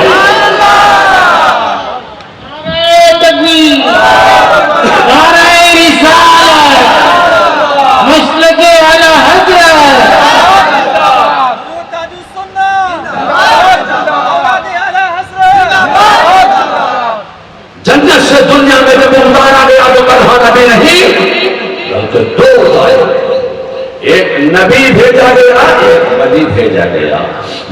جنت سے دنیا میں جب اتارا گیا تو تنہا نبی نہیں بلکہ دو آئے. ایک نبی بھیجا گیا, ایک ولی بھیجا گیا.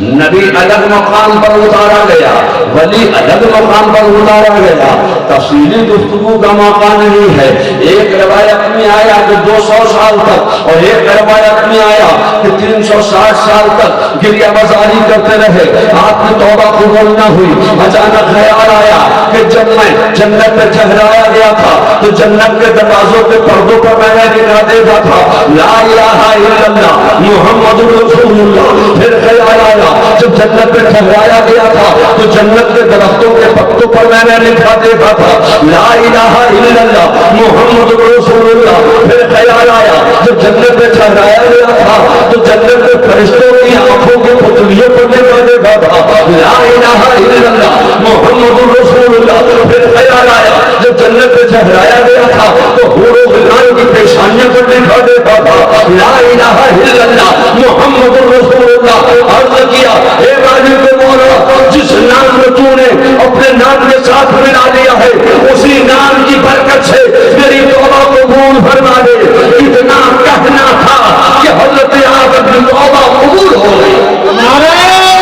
نبی الگ مقام پر اتارا گیا, ولی الگ مقام پر اتارا گیا. تفصیلی گفتگو کا موقع نہیں ہے. ایک روایت میں آیا کہ 200 سال تک, اور ایک روایت میں آیا کہ 360 سال تک گریہ بازاری کرتے رہے. آپ کی توبہ قبول نہ ہوئی. اچانک خیال آیا کہ جب میں جنت میں ٹھہرایا گیا تھا تو جنت کے دروازوں کے پردوں پر میں نے لکھا دیکھا تھا لا الہ الا اللہ محمد رسول اللہ. پھر خیال آیا جب جنت میں ٹھہرایا گیا تھا تو جنت کے درختوں کے پتوں پر میں نے لکھا دیکھا تھا لا الہ الا اللہ محمد رسول اللہ. پھر خیال آیا جب جنت میں ٹھہرایا گیا تھا تو جنت کے فرشتوں کی آنکھوں کے پتلیوں پر لکھا دیکھا تھا لا الہ الا اللہ محمد رسول اللہ. پھر خیال آیا جب جنت میں ٹھہرایا گیا تھا تو حور و غلمان کی پیشانیوں پر لکھا دیکھا تھا لا الہ الا اللہ محمد رسول اللہ. عرض کیا اے مالک مولا, جس نام کو تو نے اپنے نام کے ساتھ ملا لیا ہے اسی نام کی برکت سے میری توبہ قبول فرما دے. اتنا کہنا تھا کہ حضرت آدم کی توبہ قبول ہو گئی. نعرہ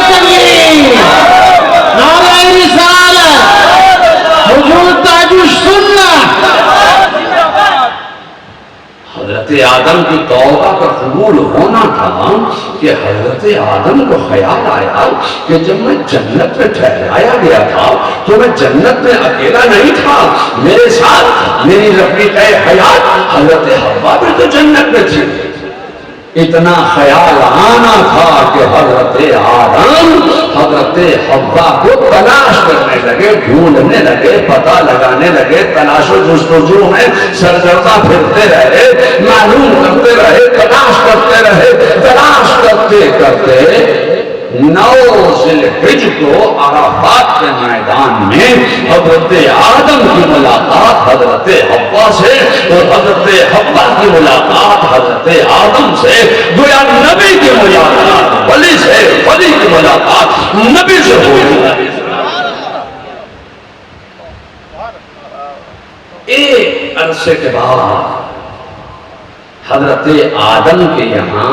تکبیر, نعرہ رسالت, حضور تاج السنہ. حضرت آدم کی توبہ کا قبول ہونا تھا کہ حضرت آدم کو خیال آیا کہ جب میں جنت میں ٹھہرایا گیا تھا تو میں جنت میں اکیلا نہیں تھا, میرے ساتھ میری رفیق حیات حضرت حوا بھی تو جنت میں تھی. اتنا خیال آنا تھا کہ حضرت آدم حضرت حوا کو تلاش کرنے لگے, ڈھونڈنے لگے, پتہ لگانے لگے, تلاش و جستجو میں سرگردہ پھرتے رہے, معلوم کرتے رہے, تلاش کرتے رہے. تلاش کرتے کرتے 9 ذی الحجہ کو عرفات کے میدان میں حضرت آدم کی ملاقات حضرت حوا سے اور حضرت حوا کی ملاقات حضرت آدم سے. گویا نبی کی ملاقات ولی سے, ولی کی ملاقات نبی سے ہوئی. ایک عرصے کے بعد حضرت آدم کے یہاں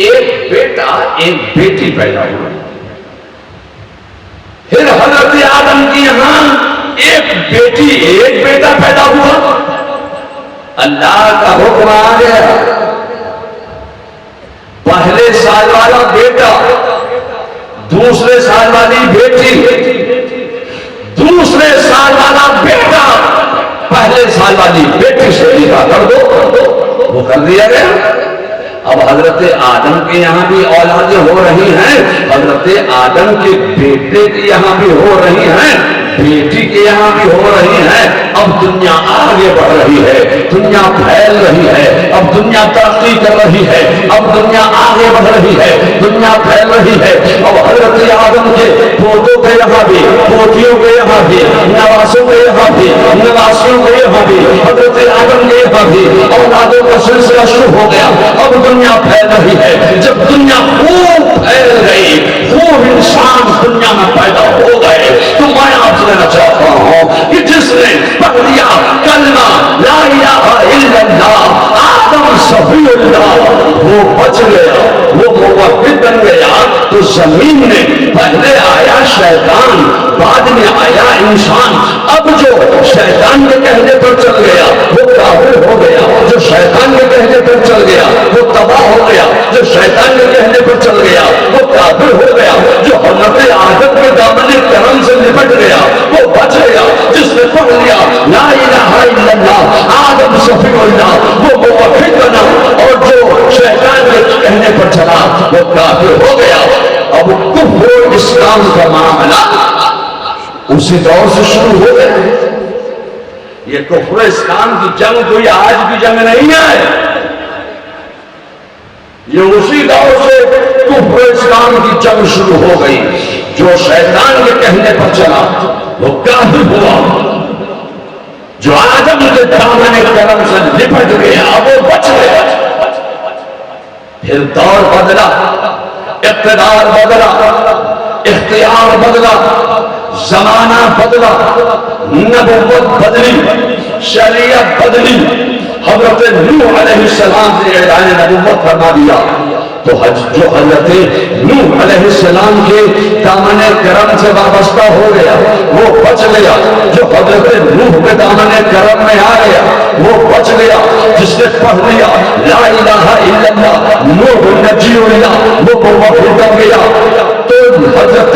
ایک بیٹا ایک بیٹی پیدا ہوئی. پھر حضرت آدم کے یہاں ایک بیٹی ایک بیٹا پیدا ہوا. اللہ کا حکم آ گیا, پہلے سال والا بیٹا, دوسرے سال والی بیٹی, دوسرے سال والا بیٹا پہلے سال والی بیٹی سے نکاح کر دو. وہ کر دیا گیا. اب حضرت آدم کے یہاں بھی اولادیں ہو رہی ہیں, حضرت آدم کے بیٹے کے یہاں بھی ہو رہی ہیں, بیٹی کے یہاں بھی ہو رہی ہیں. اب دنیا آگے بڑھ رہی ہے, دنیا پھیل رہی ہے, اب دنیا ترقی کر رہی ہے, اب دنیا آگے بڑھ رہی ہے, دنیا پھیل رہی ہے. اب حضرت آدم کے پوتوں کے یہاں بھی, پوتیوں کے یہاں بھی, نواسوں کے یہاں بھی, نواسیوں کے یہاں بھی, حضرت آدم کے یہاں بھی اولادوں کا سلسلہ شروع ہو گیا. اب دنیا پھیل رہی ہے. جب دنیا خوب پھیل گئی, خوب انسان دنیا میں پیدا ہو گئے, تو میں آپ سے کہنا چاہتا ہوں کہ جس نے پڑھ لیا کلمہ لا الہ الا اللہ آدم صفی اللہ, وہ بچ گیا, وہ موحد بن گیا. تو زمین میں پہلے آیا شیطان, بعد میں آیا انسان. اب جو شیطان کے کہنے پر چل گیا وہ کافر ہو گیا, جو شیطان کے کہنے پر چل گیا وہ تباہ ہو گیا, جو شیطان کے کہنے پر چل گیا وہ کافر ہو گیا. جو حضرت آدم کے دامن کرم سے اللہ آدم صفی اللہ وہ موحد بنا، اور جو شیطان کے کہنے پر چلا وہ کافر ہو گیا۔ اب کفر و اسلام کا معاملہ اسی دور سے شروع ہو گیا۔ یہ کفر و اسلام کی جنگ کوئی آج کی جنگ نہیں ہے، یہ اسی دور سے کفر و اسلام کی جنگ شروع ہو گئی۔ جو شیطان کے کہنے پر چلا وہ کافر ہوا، جو آدم کے دامن کرم سے لپٹ گیا وہ بچ گیا۔ پھر دور بدلا، اقتدار بدلا، اختیار بدلا، زمانہ بدلا، نبوت بدلی، شریعت بدلی۔ حضرت نوح علیہ السلام نے اعلان نبوت فرما دیا، تو جو حضرت نوح علیہ السلام کے دامن کرم سے وابستہ ہو گیا وہ بچ گیا، جو حضرت نوح کے دامن کرم میں آ گیا وہ بچ گیا۔ جس نے پڑھ لیا لا الہ الا اللہ نوح نجی اللہ وہ موحد بن گیا۔ تو حضرت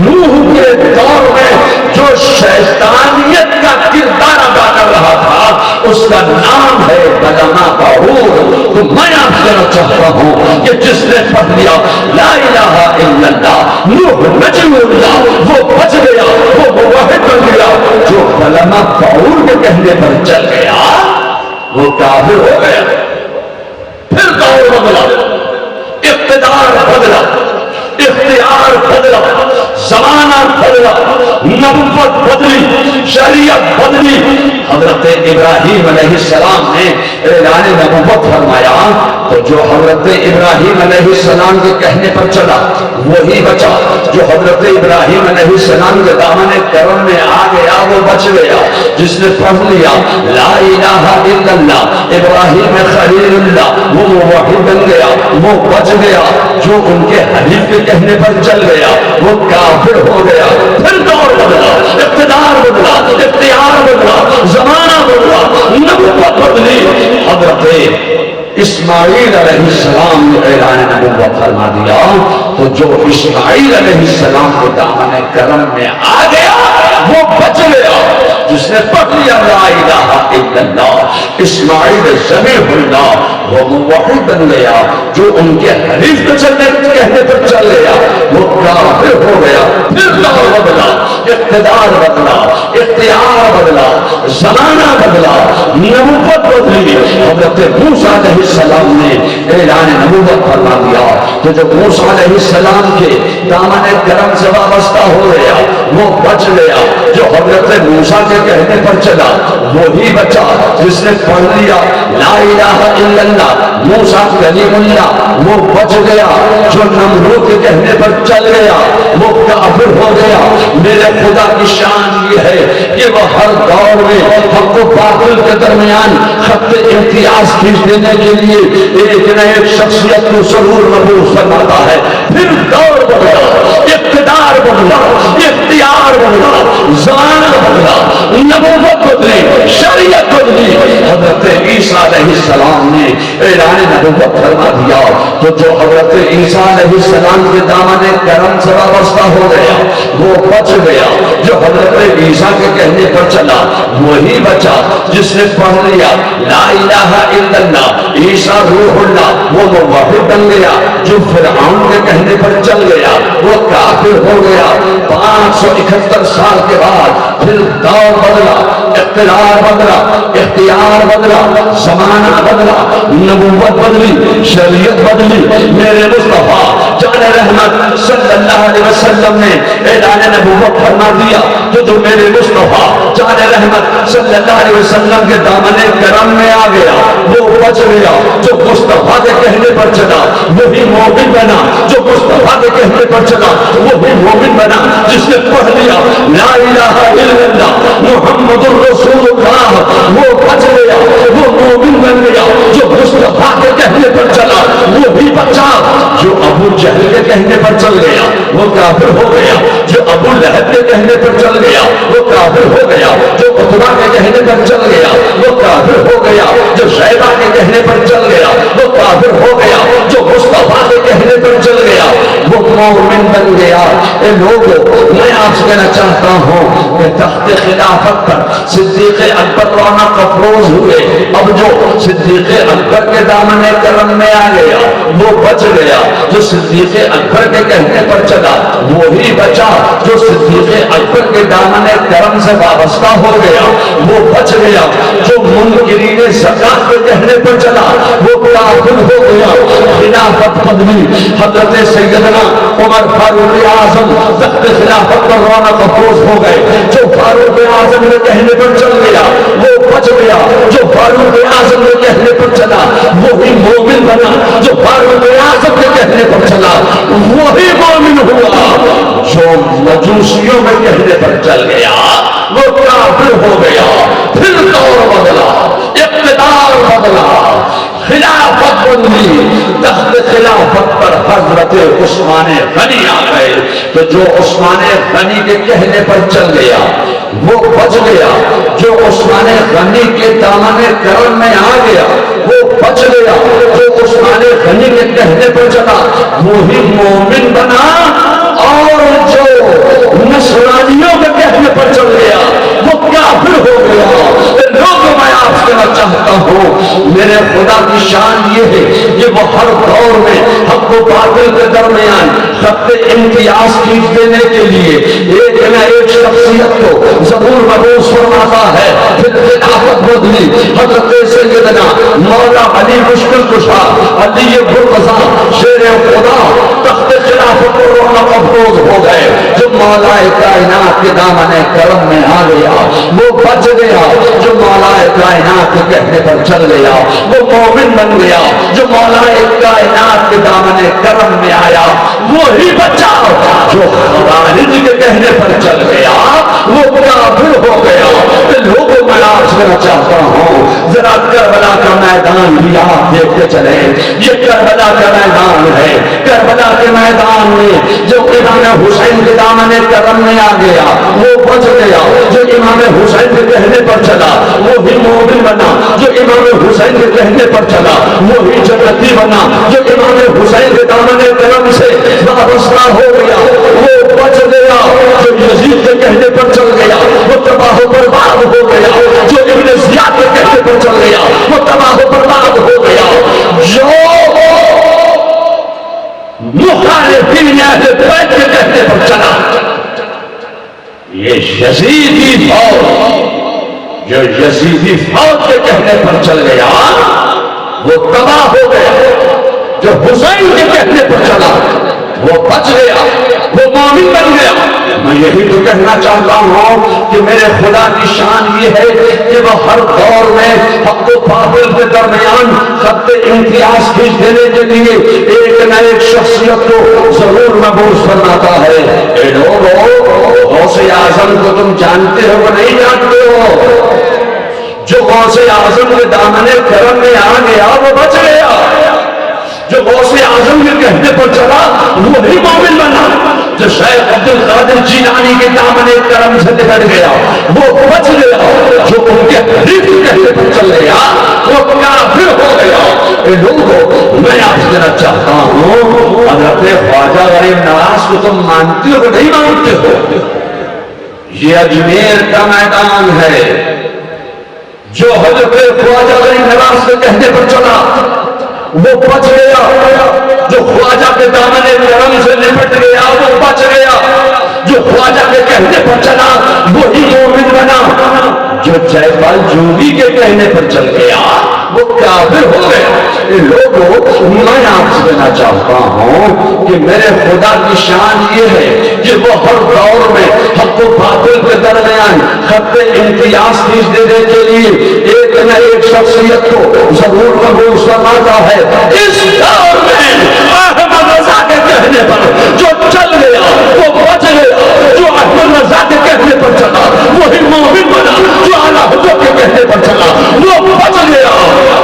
نوح کے دور میں جو شیطانیت کا کردار ادا کر رہا تھا اس کا نام ہے بلما باہور۔ تو میں آپ سے کہنا چاہتا ہوں کہ جس نے پڑھ لیا لا الہ الا اللہ نوح نجی اللہ وہ بچ گیا، وہ موحد بن گیا۔ جو بلما باہور کے کہنے پر چل گیا وہ کافر ہو گیا۔ پھر دور بدلا، اقتدار بدلا، اختیار بدلا، زمانہ بدلا، نبوت بدلی، شریعت بدلی۔ حضرت ابراہیم علیہ السلام نے اعلان نبوت فرمایا، تو جو حضرت ابراہیم علیہ السلام کے کہنے پر چلا وہی بچا، جو حضرت ابراہیم علیہ السلام کے دامن کرم میں آ گیا وہ بچ گیا۔ جس نے پڑھ لیا لا الہ الا اللہ ابراہیم خلیل اللہ وہ موحد بن گیا، وہ بچ گیا۔ جو ان کے حلیف کے کہنے پر چل گیا وہ کافر ہو گیا۔ پھر دور بدلا، اقتدار بدلا، اختیار بدلا، زمانہ بدلا، نبوت بدلی۔ حضرت اسماعیل علیہ السلام نے اعلان نبوت فرما دیا، تو جو اسماعیل علیہ السلام کے دامن کرم میں آ گیا وہ بچ گیا۔ جس نے پڑھ لیا لا الہ الا اللہ اسماعیل ذبیح اللہ وہ موحد بن گیا۔ جو ان کے حریف کے کہنے پر چل گیا وہ کافر ہو گیا۔ پھر دور بدلا، اقتدار بدلا، اختیار بدلا، زمانہ بدلا، نبوت بدلی۔ حضرت موسیٰ علیہ السلام نے اعلان نبوت فرما دیا، تو جو موسیٰ علیہ السلام کے دامن کرم سے وابستہ ہو گیا وہ بچ گیا۔ جو حضرت موسیٰ کے کہنے پر چلا وہی بچا۔ جس نے پڑھ لیا لا الہ الا اللہ موسیٰ کلیم اللہ وہ بچ گیا۔ جو نمرود کے کہنے پر چل گیا وہ کافر ہو گیا۔ میرے خدا کی شان یہ ہے کہ وہ ہر دور میں حق و باطل کے درمیان خط امتیاز کھینچ دینے کے لیے ایک نہ ایک شخصیت کو ضرور مبعوث فرماتا ہے۔ پھر دور بدلا، اقتدار بدلا، اختیار بدلا، زمانہ بدلا، نبوت بدلی، شریعت بدلی۔ حضرت عیسیٰ علیہ السلام نے اعلان نبوت فرما دیا، تو جو حضرت عیسیٰ علیہ السلام کے دامن کرم سے وابستہ ہو گیا وہ بچ گیا۔ جو حضرت عیسیٰ کے کہنے پر چلا وہی بچا۔ جس نے پڑھ لیا لا الہ الا اللہ عیسیٰ روح اللہ وہ موحد بن گیا۔ جو فرعون کے کہنے پر چل گیا وہ کافر ہو گیا۔ 571 سال کے بعد پھر دور بدلا، اقتدار بدلا، اختیار بدلا، زمانہ بدلا، نبوت بدلی، شریعت بدلی۔ میرے مصطفیٰ جان رحمت صلی اللہ علیہ وسلم نے اعلان نبوت فرما دیا، تو جو میرے مصطفیٰ جان رحمت صلی اللہ علیہ وسلم کے دامن کرم میں آ گیا وہ بچ گیا۔ جو مصطفیٰ کے کہنے پر چلا وہی مومن بنا، جو مصطفیٰ کے کہنے پر چلا وہی مومن بنا۔ جس نے پڑھ لیا لا الہ الا اللہ محمد الرسول اللہ وہ بچ گیا، وہ مومن بن گیا۔ جو مصطفیٰ کے کہنے پر چلا وہ بھی بچا۔ جو ابو جہل کے کہنے پر چل گیا وہ کافر ہو گیا۔ جو ابو لہب کے کہنے پر چل گیا وہ کافر ہو گیا۔ جو عتبہ کے کہنے پر چل گیا وہ کافر ہو گیا۔ جو شیبہ کے کہنے پر چل گیا وہ کافر ہو گیا۔ جو مصطفیٰ کے کہنے پر چل گیا وہ مومن بن گیا۔ اے لوگوں میں آپ سے کہنا چاہتا ہوں کہ تخت خلافت پر صدیق اکبر رونق افروز ہوئے. اب جو صدیق اکبر کے دامن کرم میں آ گیا وہ بچ گیا. جو صدیق اکبر کے کہنے پر چلا وہی بچا. جو صدیق اکبر کے دامن کرم سے وابستہ ہو گیا وہ بچ گیا. جو منکرین زکات کے کہنے پر چلا وہ کافر ہو گیا. خلافت پدوی حضرت سیدنا عمر فاروق اعظم تخت خلافت پر رونق افروز ہو گئے. جو فاروق اعظم کے کہنے پر چل گیا وہ بچ گیا. جو فاروق اعظم کے کہنے پر چلا وہی مومن بنا. جو فاروق اعظم کے کہنے پر چلا وہی مومن ہوا. جو مجوسیوں کے کہنے پر چل گیا وہ کافر ہو گیا. پھر دور بدلا, اقتدار بدلا, خلافت بدلی. تخت خلافت پر حضرت عثمان غنی آ گئے. تو جو عثمان غنی کے کہنے پر چل گیا وہ بچ گیا. جو عثمان غنی کے دامن کرم میں آ گیا وہ بچ گیا. جو عثمان غنی کے کہنے پر چلا وہی مومن بنا. اور جو نصرانیوں کے کہنے پر چل گیا وہ کافر ہو گیا. لوگوں میں آپ سے کہنا چاہتا ہوں میرے خدا کی شان یہ ہے کہ وہ ہر دور میں حق و باطل کے درمیان خط امتیاز کھینچ دینے کے لیے ایک نہ ایک شخصیت کو ضرور مبعوث فرماتا ہے. پھر خلافت بدلی. حضرت سیدنا مولا علی مشکل کشا, علی مرتضیٰ شیر خدا تخت خلافت پر رونق افروز ہو گئے. جو مولا کائنات کے دامن کرم میں آ گیا وہ بچ گیا. جو مولا کائنات کے کہنے پر چل گیا وہ مومن بن گیا. جو مولا کائنات کے دامن کرم میں آیا وہی بچا. جو خوارج کے کہنے پر چل گیا وہ کافر ہو گیا. لوگوں میں آج کرنا چاہتا ہوں ذرا کربلا کا میدان بھی آپ دیکھتے چلیں. یہ کربلا کا میدان ہے. کربلا کے میدان میں جو امام حسین کے دامن کرم میں آ گیا وہ بچ گیا. جو امام حسین کے کہنے پر چلا وہی مومن بنا. جو امام حسین کے کہنے پر چلا وہی جنتی بنا. جو امام حسین کے دامن کرم سے وابستہ ہو گیا وہ بچ گیا. جو یزید کے کہنے پر چل گیا وہ تباہ و برباد ہو گیا. جو ابن زیاد کے کہنے پر چل گیا وہ تباہ و برباد ہو گیا. جو مخالفین اہل بیت کے کہنے پر چلا یہ یزیدی فوج, جو یزیدی فوج کے کہنے پر چل گیا وہ تباہ ہو گیا. جو حسین کے کہنے پر چلا وہ بچ گیا, وہ مومن بن گیا. میں یہی تو کہنا چاہتا ہوں کہ میرے خدا کی شان یہ ہے کہ وہ ہر دور میں حق و باطل کے درمیان خط امتیاز کھینچ دینے کے لیے ایک نہ ایک شخصیت کو ضرور مبعوث فرماتا ہے. اے لوگو, غوث اعظم کو تم جانتے ہو کہ نہیں جانتے ہو؟ جو غوث اعظم کے دامن کرم میں آ گیا وہ بچ گیا. جو غوث اعظم کے کہنے پر چلا وہی مومن بنا. جو شیخ عبد القادر جیلانی کے دامن کرم سے نکل گیا وہ بچ گیا. جو ان کے حریف کے کہنے پر چل گیا وہ کافر ہو گیا. اے لوگوں, میں آپ سے کہنا چاہتا ہوں حضرت خواجہ غریب نواز کو تم مانتے ہو کہ نہیں مانتے ہو؟ یہ اجمیر کا میدان ہے. جو حضرت خواجہ غریب نواز کے کہنے پر چلا وہ بچ گیا. جو خواجہ کے دامن کرم سے نپٹ گیا وہ بچ گیا. جو خواجہ کے کہنے پر چلا وہی مومن بنا. جو جے پال جوگی کے کہنے پر چل گیا وہ کافر ہو گیا. لوگوں, میں آپ سے کہنا چاہتا ہوں کہ میرے خدا کی شان یہ ہے کہ وہ ہر دور میں حق و باطل کے درمیان خط امتیاز کھینچ دینے کے لیے ایک نہ ایک شخصیت کو ضرور مبعوث فرماتا ہے. اس دور میں احمد رضا کے کہنے پر جو چل گیا وہ بچ گیا. جو احمد رضا کے کہنے پر چلا وہی مومن بنا. جو اعلیٰ حضرت کے کہنے پر چلا وہ بچ گیا.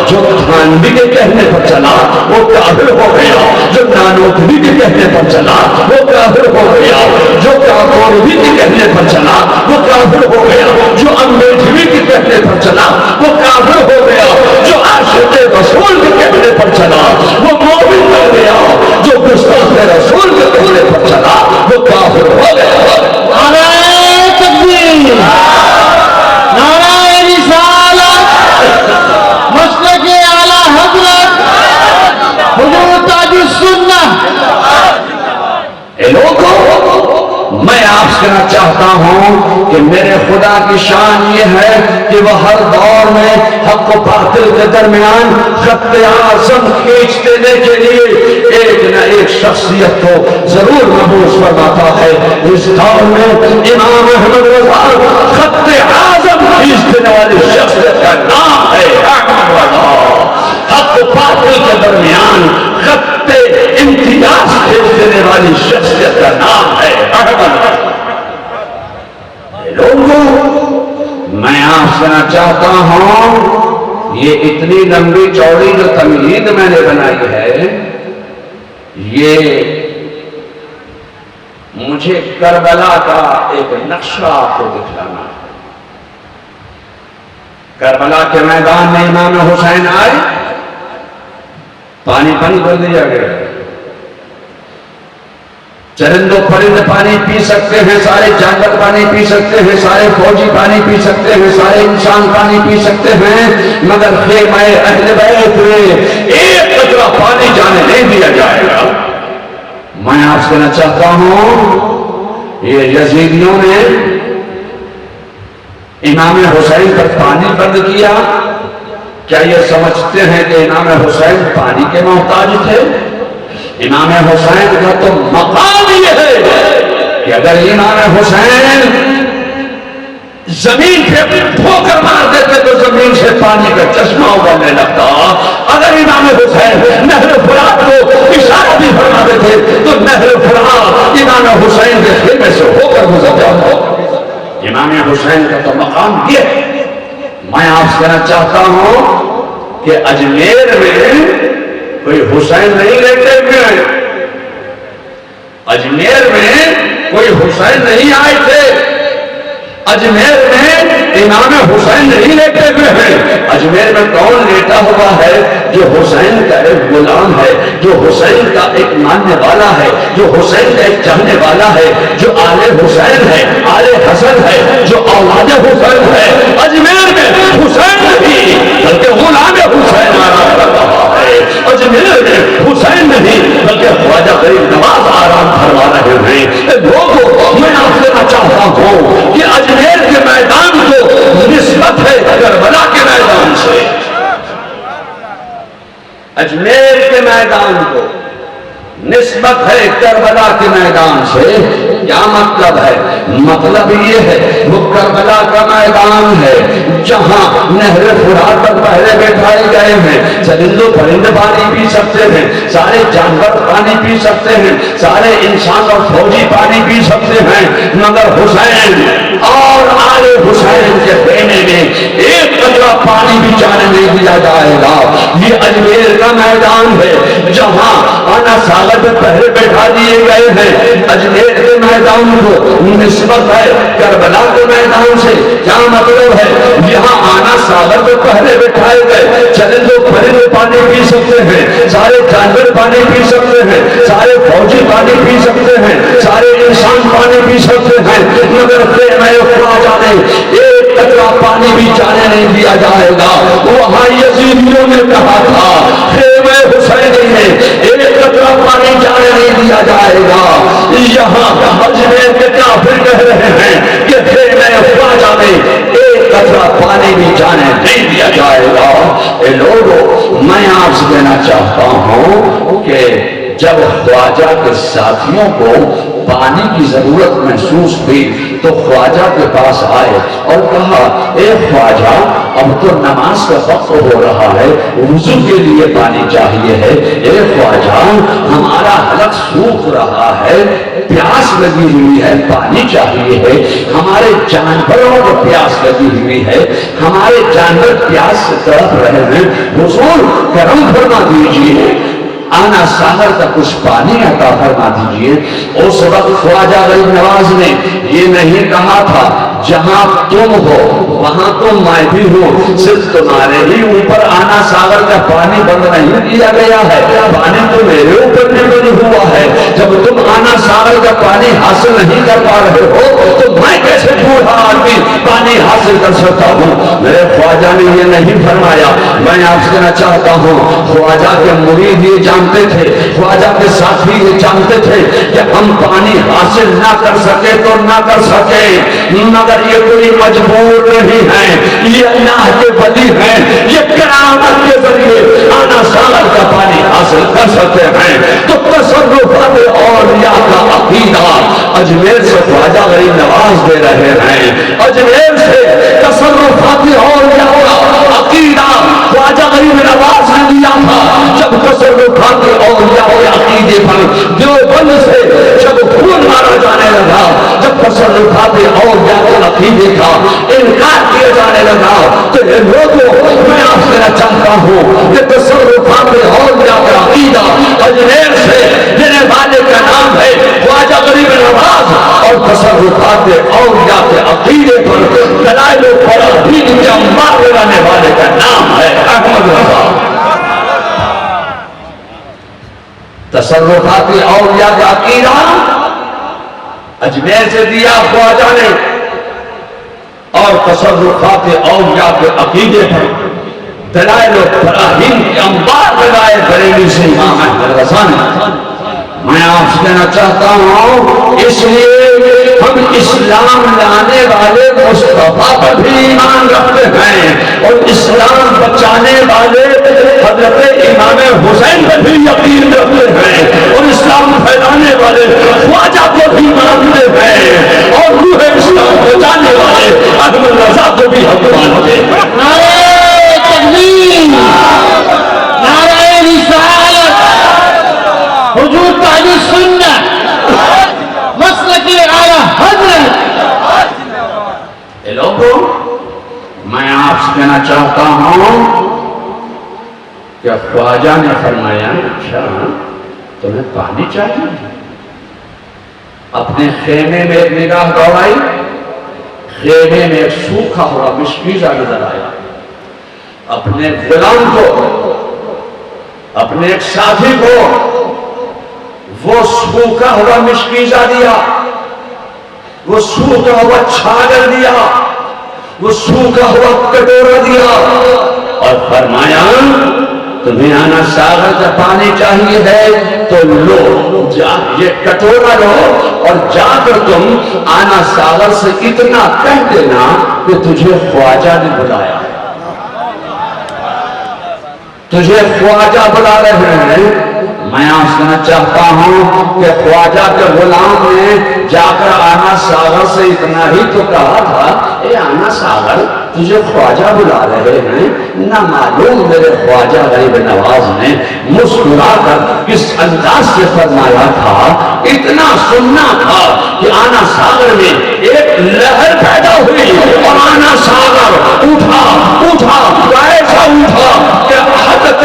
جو تھانوی کے کہنے پر چلا وہ کافر ہو گیا. جو نانوتوی کے کہنے پر چلا وہ کافر ہو گیا. جو کاکوروی کے کہنے پر چلا وہ کافر ہو گیا. جو امبیڈوی کے کہنے پر چلا وہ کافر ہو گیا. جو عاشق رسول کے کہنے پر چلا وہ مومن بن گیا. جو گستاخ رسول کے کہنے پر چلا وہ کافر ہو گیا. میرے خدا کی شان یہ ہے کہ وہ ہر دور میں حق و باطل کے درمیان خط اعظم کھینچنے کے لیے ایک نہ ایک شخصیت کو ضرور مبعوث فرماتا ہے. اس دور میں امام احمد رضا خط اعظم کھینچنے والی شخصیت کا نام ہے احمد رضا. حق و باطل کے درمیان خط امتیاز کھینچ دینے والی شخصیت کا نام ہے احمد رضا. لوگوں میں آپ سے چاہتا ہوں یہ اتنی لمبی چوڑی جو تمہید میں نے بنائی ہے یہ مجھے کربلا کا ایک نقشہ آپ کو دکھلانا ہے. کربلا کے میدان میں امام حسین آئے, پانی بند کر دیا گیا. چرند و پرند پانی پی سکتے ہیں, سارے جانور پانی پی سکتے ہیں, سارے فوجی پانی پی سکتے ہیں, سارے انسان پانی پی سکتے ہیں, مگر خیمہ اہل بیت میں ایک قطرہ پانی جانے نہیں دیا جائے گا. میں آپ سے کہنا چاہتا ہوں یہ یزیدیوں نے امام حسین پر پانی بند کیا. کیا یہ سمجھتے ہیں کہ امام حسین پانی کے محتاج تھے؟ امام حسین کا تو مقام یہ ہے کہ اگر امام حسین زمین پہ ٹھوکر مار دیتے تو زمین سے پانی کا چشمہ ابلنے لگتا. اگر امام حسین نہر فرات کو اشارہ بھی فرماتے تھے تو نہر فرات امام حسین کے خیمے سے ہو کر گزر جاتا. امام حسین کا تو مقام یہ ہے. میں آپ سے کہنا چاہتا ہوں کہ اجمیر میں کوئی حسین نہیں لیٹے ہوئے ہیں. اجمیر میں کوئی حسین نہیں آئے تھے. اجمیر میں امام حسین نہیں لیٹے ہوئے ہیں. اجمیر میں کون لیٹا ہوا ہے؟ جو حسین کا ایک غلام ہے, جو حسین کا ایک ماننے والا ہے, جو حسین کا ایک چاہنے والا ہے, جو آل حسین ہے, آل حسن ہے, جو اولاد حسین ہے. اجمیر میں حسین نہیں بلکہ غلام حسین آرام کر رہا ہے. اجمیر میں حسین نہیں بلکہ خواجہ غریب نواز آرام فرما رہے ہیں. لوگوں میں آپ سے چاہتا ہوں کہ اجمیر کے میدان کو نسبت ہے کربلا کے میدان سے. اجمیر کے میدان کو نسبت ہے کربلا کے میدان سے. کیا مطلب ہے؟ مطلب یہ ہے وہ کربلا کا میدان ہے جہاں نہر فرات پر پہلے بیٹھائے گئے ہیں. چرند و پرند پانی پی سکتے ہیں, سارے جانور پانی پی سکتے ہیں, سارے انسان اور فوجی پانی پی سکتے ہیں, مگر حسین اور آل حسین کے خیمے میں ایک قطرہ پانی بھی جانے نہیں دیا جائے گا. یہ اجمیر کا میدان ہے جہاں آنا ساگر پہ پہلے بیٹھا دیے گئے ہیں. اجمیر کے میدان کو نسبت ہے کربلا کے میدان سے. کیا مطلب ہے؟ یہاں آنا ساگر پہ پہلے بیٹھائے گئے. چرند و پرند پانی پی سکتے ہیں, سارے جانور پانی پی سکتے ہیں, سارے فوجی پانی پی سکتے ہیں, سارے انسان پانی پی سکتے ہیں, مگر خیمہ خواجہ نے ایک قطرہ پانی بھی جانے نہیں دیا جائے گا. وہاں یزیدیوں نے کہا تھا خیمہ حسین میں ایک قطرہ پانی جانے نہیں دیا جائے گا. یہاں اجمیر کے کافر کہہ رہے ہیں کہ خیمہ خواجہ میں ایک قطرہ پانی بھی جانے نہیں دیا جائے گا. اے لوگوں میں آپ سے کہنا چاہتا ہوں کہ جب خواجہ کے ساتھیوں کو پانی کی ضرورت محسوس ہوئی تو خواجہ کے پاس آئے اور کہا اے خواجہ اب تو نماز کا وقت ہو رہا ہے, وضو کے لیے پانی چاہیے ہے. اے خواجہ ہمارا حلق سوکھ رہا ہے, پیاس لگی ہوئی ہے, پانی چاہیے ہے. ہمارے جانوروں کو پیاس لگی ہوئی ہے, ہمارے جانور پیاس سے تڑپ رہے ہیں. حضور کرم فرما دیجیے, آنا ساگر کا کچھ پانی عطا فرما دیجیے. اس وقت خواجہ غریب نواز نے یہ نہیں کہا تھا جہاں تم ہو وہاں تو میں بھی ہوں, صرف تمہارے ہی اوپر آنا ساگر کا پانی بند نہیں دیا گیا ہے, پانی تو میرے اوپر بھی بند نہیں ہوا ہے. جب تم آنا ساغر کا پانی حاصل نہیں کر پا رہے ہو تو میں کیسے بوڑھا آدمی پانی حاصل کر سکتا ہوں؟ میرے خواجہ نے یہ نہیں فرمایا. میں آپ سے کہنا چاہتا ہوں خواجہ کے مرید یہ جانتے تھے, خواجہ کے ساتھی یہ جانتے تھے کہ ہم پانی حاصل نہ کر سکے تو نہ کر سکے, مگر یہ کوئی مجبور نہیں ہے, یہ اللہ کے ولی ہیں, یہ کرامت کے ذریعے آنا ساغر کا پانی حاصل کر سکتے ہیں. تو تصرفات اولیاء کا عقیدہ اجمیر سے خواجہ غریب نواز دے رہے ہیں, اجمیر سے تصرفات اولیاء کا عقیدہ خواجہ غریب نواز نے دیا تھا. جب تصرفات اولیاء کے عقیدے پر دیوبند سے جب خون مارا جانے لگا, جب تصرفات اولیاء کے عقیدے کا انکار کیا جانے لگا تو یہ لوگوں میں آپ سے چاہتا ہوں کہ تصرفات اولیاء کا عقیدہ اجمیر سے جنہیں والے کا نام ہے خواجہ غریب نواز, اور تصرفات اولیاء کے عقیدے پر دلائل و براہین کے انبار لانے والے کا نام ہے احمد رضا. تصرفات اولیاء کا عقیدہ اجمیر سے دیا خواجہ نے, اور تصرفات اولیاء کے عقیدے پر دلائل و براہین کے انبار لگائے بریلی سے امام احمد رضا نے. میں آپ سے کہنا چاہتا ہوں اس لیے ہم اسلام لانے والے مصطفیٰ پر بھی ایمان رکھتے ہیں, اور اسلام بچانے والے حضرت امام حسین پر بھی یقین رکھتے ہیں, اور اسلام پھیلانے والے خواجہ کو بھی مانتے ہیں, اور روح اسلام بچانے والے احمد رضا کو بھی ہم مانتے ہیں. نعرہ تکبیر, نعرہ رسالت, حضور تاج السنت, مسلک اعلی حضرت. اے لوگوں, میں آپ سے کہنا چاہتا ہوں کہ خواجہ نے فرمایا اچھا تمہیں پانی چاہیے. اپنے خیمے میں ایک نگاہ دوڑائی, خیمے میں ایک سوکھا ہوا مشکیزہ نظر آیا. اپنے غلام کو, اپنے ایک ساتھی کو وہ سوکھا ہوا مشکیزہ دیا, وہ سوکھا ہوا چھاگر دیا, وہ سوکھا ہوا کٹورا دیا, اور فرمایا تمہیں آنا ساغر کا پانی چاہیے ہے تو لو, یہ کٹورا لو اور جا کر تم آنا ساغر سے اتنا کہہ دینا کہ تجھے خواجہ نے بلایا, تجھے خواجہ بلا رہے ہیں. میں آپ سے کہنا چاہتا ہوں کہ خواجہ کے غلام نے جا کر آنا ساغر سے اتنا ہی تو کہا تھا, اے آنا ساغر تجھے خواجہ بلا رہے ہیں. نہ معلوم میرے خواجہ غریب نواز نے مسکرا کر کس انداز سے فرمایا تھا, اتنا سننا تھا کہ آنا ساغر میں ایک لہر پیدا ہوئی, اور آنا ساغر اٹھا اٹھا ایسا اٹھا کہ حضرت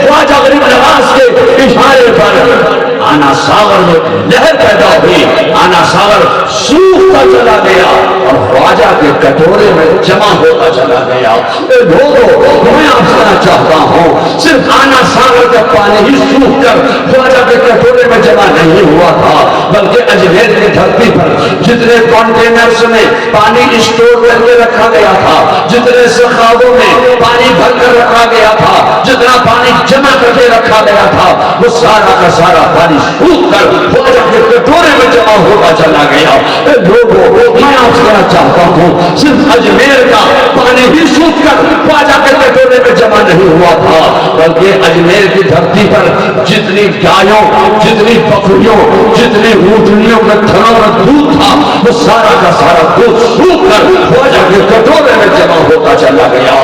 خواجہ غریب نواز کے اشارے پر آنا ساغر میں لہر پیدا ہوئی. آنا ساغر سوکھتا چلا گیا اور خواجہ کے کٹورے میں جمع ہوتا چلا گیا. لوگوں, میں آپ سے کہنا چاہتا ہوں صرف آنا ساغر کا پانی ہی سوکھ کر خواجہ کے کٹورے میں جمع نہیں ہوا تھا, بلکہ اجمیر کی دھرتی پر جتنے کانٹینرز میں پانی اسٹور کر کے رکھا گیا تھا, جتنے سخاووں میں پانی بھر کر رکھا گیا تھا, جتنا پانی جمع کر کے رکھا گیا تھا, وہ سارا کا سارا پانی سوکھ کر خواجہ کے کٹورے میں جمع ہوتا چلا گیا. لوگوں, میں آپ سے کہنا چاہتا ہوں صرف اجمیر کا پانی ہی سوکھ کر خواجہ کے کٹورے میں جمع نہیں ہوا تھا, بلکہ اجمیر کی دھرتی پر جتنی گایوں, جتنی بکریوں, جتنی اونٹنیوں کے تھنوں میں دودھ تھا, وہ سارا کا سارا دودھ سوکھ کر خواجہ کے کٹورے میں جمع ہوتا چلا گیا.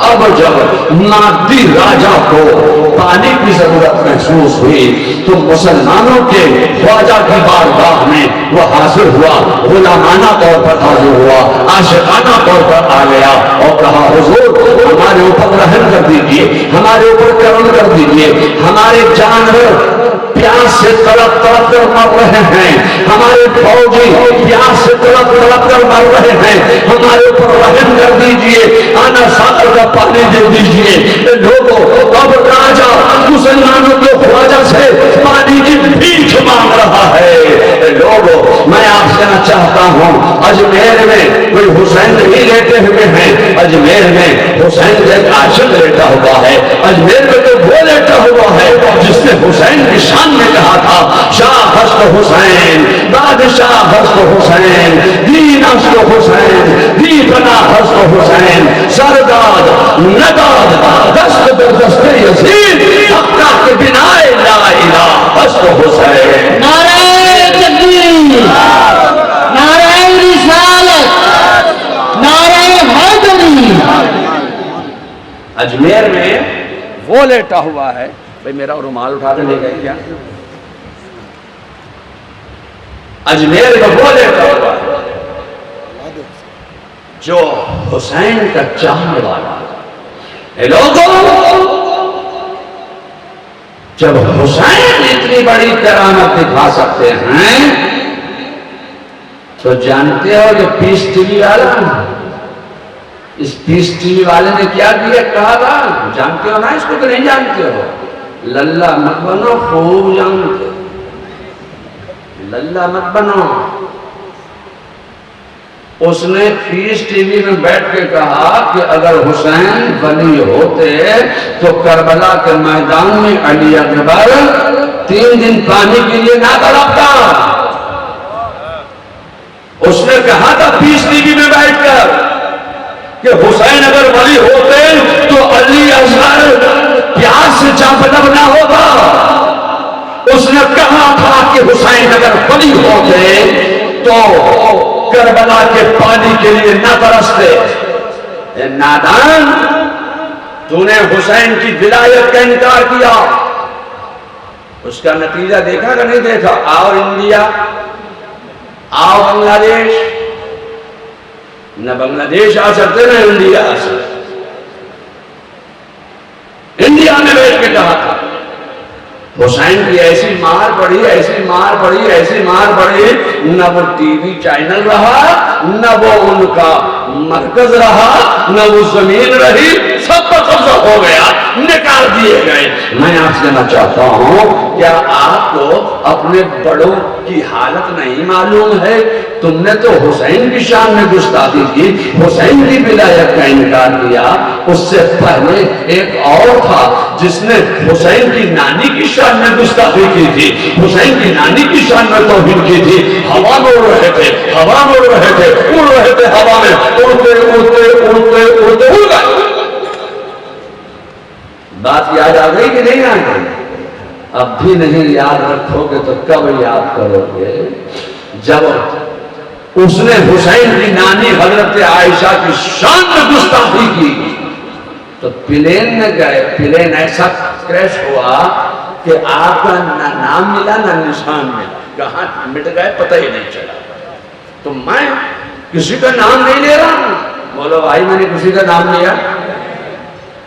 اب جب مادی راجہ کو پانی کی ضرورت محسوس ہوئی تو مسلمانوں کے خواجہ کی بارگاہ میں وہ حاضر ہوا, غلامانہ طور پر حاضر ہوا, عاشقانہ طور پر آ گیا اور کہا حضور ہمارے اوپر رحم کر دیجئے, ہمارے اوپر کرم کر دیجئے, ہمارے جانور پیاس سے تڑپ تڑپ کر مر رہے ہیں, ہمارے فوجی پیاس سے تڑپ تڑپ کر مر رہے ہیں, ہمارے اوپر رحم کر دیجئے, آنا ساغر کا پانی دے دیجئے. لوگوں, اب راجہ مسلمانوں کے خواجہ سے پانی کی ہوں اجمیر میں کوئی حسین نہیں لیٹے ہوئے ہیں، اجمیر میں حسین کا ایک عاشق لیٹا ہوا ہے، اجمیر میں تو وہ لیٹا ہوا ہے جس نے حسین کی شان میں کہا تھا شاہ ہست حسین بادشاہ ہست حسین دین ہست حسین دی بنا ہست حسین سرداد نداد دست در دست یزید حقہ کے بنا لا الہ ہست حسین۔ نعرہ تکبیر، نعرہ رسالت، نعرہ حیدری۔ اجمیر میں وہ لیٹا ہوا ہے، بھئی میرا رومال اٹھا کے لے گئے کیا؟ اجمیر میں وہ لیٹا ہوا ہے جو حسین کا چاہنے والا ہے۔ اے لوگوں، جب حسین اتنی بڑی کرامت دکھا سکتے ہیں تو جانتے ہو جو پیس ٹی وی والا، اس پیس ٹی وی والے نے کیا کیا کہا تھا؟ جانتے ہو نا اس کو کہ نہیں جانتے ہو؟ للہ مت بنو، خوب جانتے، للہ مت بنو۔ اس نے پیس ٹی وی میں بیٹھ کے کہا کہ اگر حسین ولی ہوتے تو کربلا کے میدان میں علی اکبر 3 دن پانی کے لیے نہ تڑپتا۔ اس نے کہا تھا پیس ٹی وی میں بیٹھ کر کہ حسین اگر ولی ہوتے تو علی اصغر پیاس سے چاپلب نہ ہوتا۔ اس نے کہا تھا کہ حسین اگر ولی ہوتے تو کربلا کے پانی کے لیے نہ ترستے۔ اے نادان، تو نے حسین کی ولایت کا انکار کیا، اس کا نتیجہ دیکھا کہ نہیں دیکھا؟ آؤ انڈیا، آؤ بنگلہ دیش، نہ بنگلہ دیش آ سکتے نہ انڈیا آ سکتے۔ انڈیا میں بیٹھ کے کہا تھا حسین کی ایسی مار پڑی، ایسی مار پڑی، ایسی مار پڑی، نہ وہ ٹی وی چینل رہا، نہ وہ ان کا مرکز رہا، نہ وہ زمین رہی، سب پر قبضہ ہو گیا، نکال دیے گئے۔ میں آپ سے کہنا چاہتا ہوں، کیا آپ کو اپنے بڑوں کی حالت نہیں معلوم ہے؟ تم نے تو حسین کی شان میں گستاخی کی، حسین کی ولایت کا انکار کیا۔ اس سے پہلے ایک اور تھا جس نے حسین کی نانی کی شان میں گستاخی کی تھی، حسین کی نانی کی شان میں توہین کی تھی۔ ہوا میں اڑ رہے تھے، ہوا میں اڑ رہے تھے، اڑ رہے تھے ہوا میں، اڑتے اڑتے اڑتے اڑتے اڑ گئے۔ بات یاد آ گئی کہ نہیں آ گئی؟ اب بھی نہیں یاد رکھو گے تو کب یاد کرو گے؟ جب اس نے حسین کی نانی حضرت عائشہ کی شان میں گستاخی کی تو پلین میں گئے، پلین ایسا کریش ہوا کہ آپ کا نہ نام ملا نہ نشان ملا، کہاں مٹ گئے پتہ ہی نہیں چلا۔ تو میں کسی کا نام نہیں لے رہا ہوں، بولو بھائی میں نے کسی کا نام لیا؟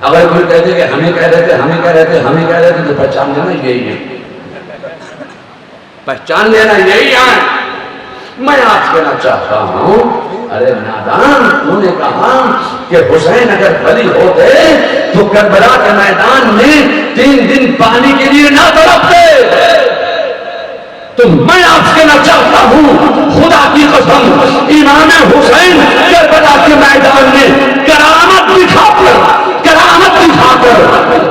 اگر کوئی کہتے کہ ہمیں کہہ رہے تھے، ہمیں کہہ رہے تھے، ہمیں کہہ رہے تھے، تو پہچان لینا یہی ہے، پہچان لینا یہی ہے۔ میں آپ سے کہنا چاہتا ہوں، ارے نادان، تو نے کہا کہ حسین اگر ولی ہوتے تو کربلا کے میدان میں 3 دن پانی کے لیے نہ تڑپتے۔ تو میں آپ سے کہنا چاہتا ہوں، خدا کی قسم، امام حسین کربلا کے میدان میں کرامت دکھا کر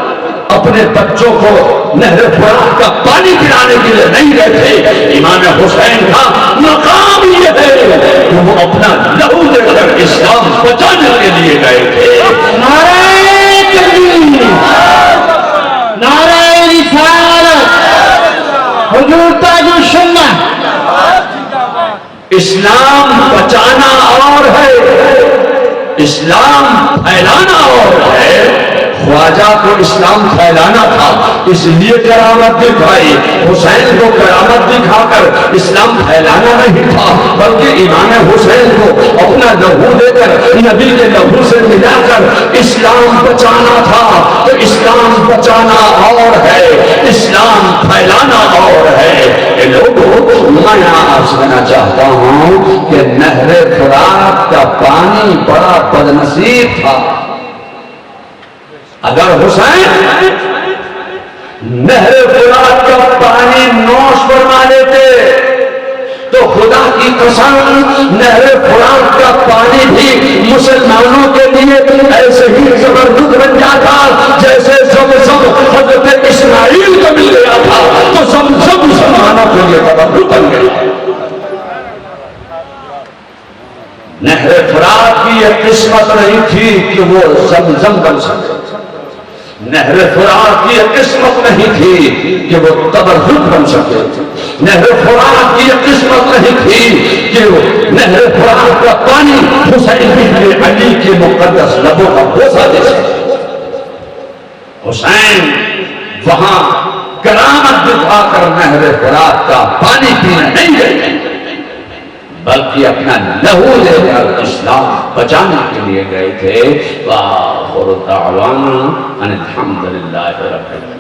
اپنے بچوں کو نہر فرات کا پانی پلانے کے لیے نہیں گئے تھے۔ امام حسین کا مقام یہ ہے کہ وہ اپنا لہو دے کر اسلام بچانے کے لیے گئے تھے۔ نعرہ تکبیر، نعرہ رسالت، حضور تاج السنہ۔ اسلام بچانا اور ہے، اسلام پھیلانا اور ہے۔ خواجہ کو اسلام پھیلانا تھا، اس لیے کرامت دکھائی۔ حسین کو کرامت دکھا کر اسلام پھیلانا نہیں تھا، بلکہ امام حسین کو اپنا لہو دے کر نبی کے لہو سے ملا کر اسلام بچانا تھا۔ تو اسلام بچانا اور ہے، اسلام پھیلانا اور ہے۔ اے لوگوں، میں آپ سے کہنا چاہتا ہوں کہ نہر فرات کا پانی بڑا بدنصیب تھا۔ اگر حسین نہر فرات کا پانی نوش فرما لیتے تو خدا کی قسم نہر فرات کا پانی بھی مسلمانوں کے لیے ایسے ہی زبردست بن جاتا جیسے زمزم حضرت اسماعیل کو مل گیا تھا تو زمزم مسلمانوں کے لیے زبردست بن گیا. نہر فرات کی یہ قسمت نہیں تھی کہ وہ زمزم بن سکے. نہر فرات کی یہ قسمت نہیں تھی کہ وہ تبرک بن سکے. نہر فرات کی یہ قسمت نہیں تھی کہ وہ نہر فرات کا پانی حسین بن علی کے مقدس لبوں کا بوسہ دے سکے. حسین وہاں کرامت دکھا کر نہر فرات کا پانی پینے نہیں گئے بلکہ اپنا لہو لے کر اسلام بچانے کے لیے گئے تھے. وآخر دعوانا ان الحمد للہ رب العالمین.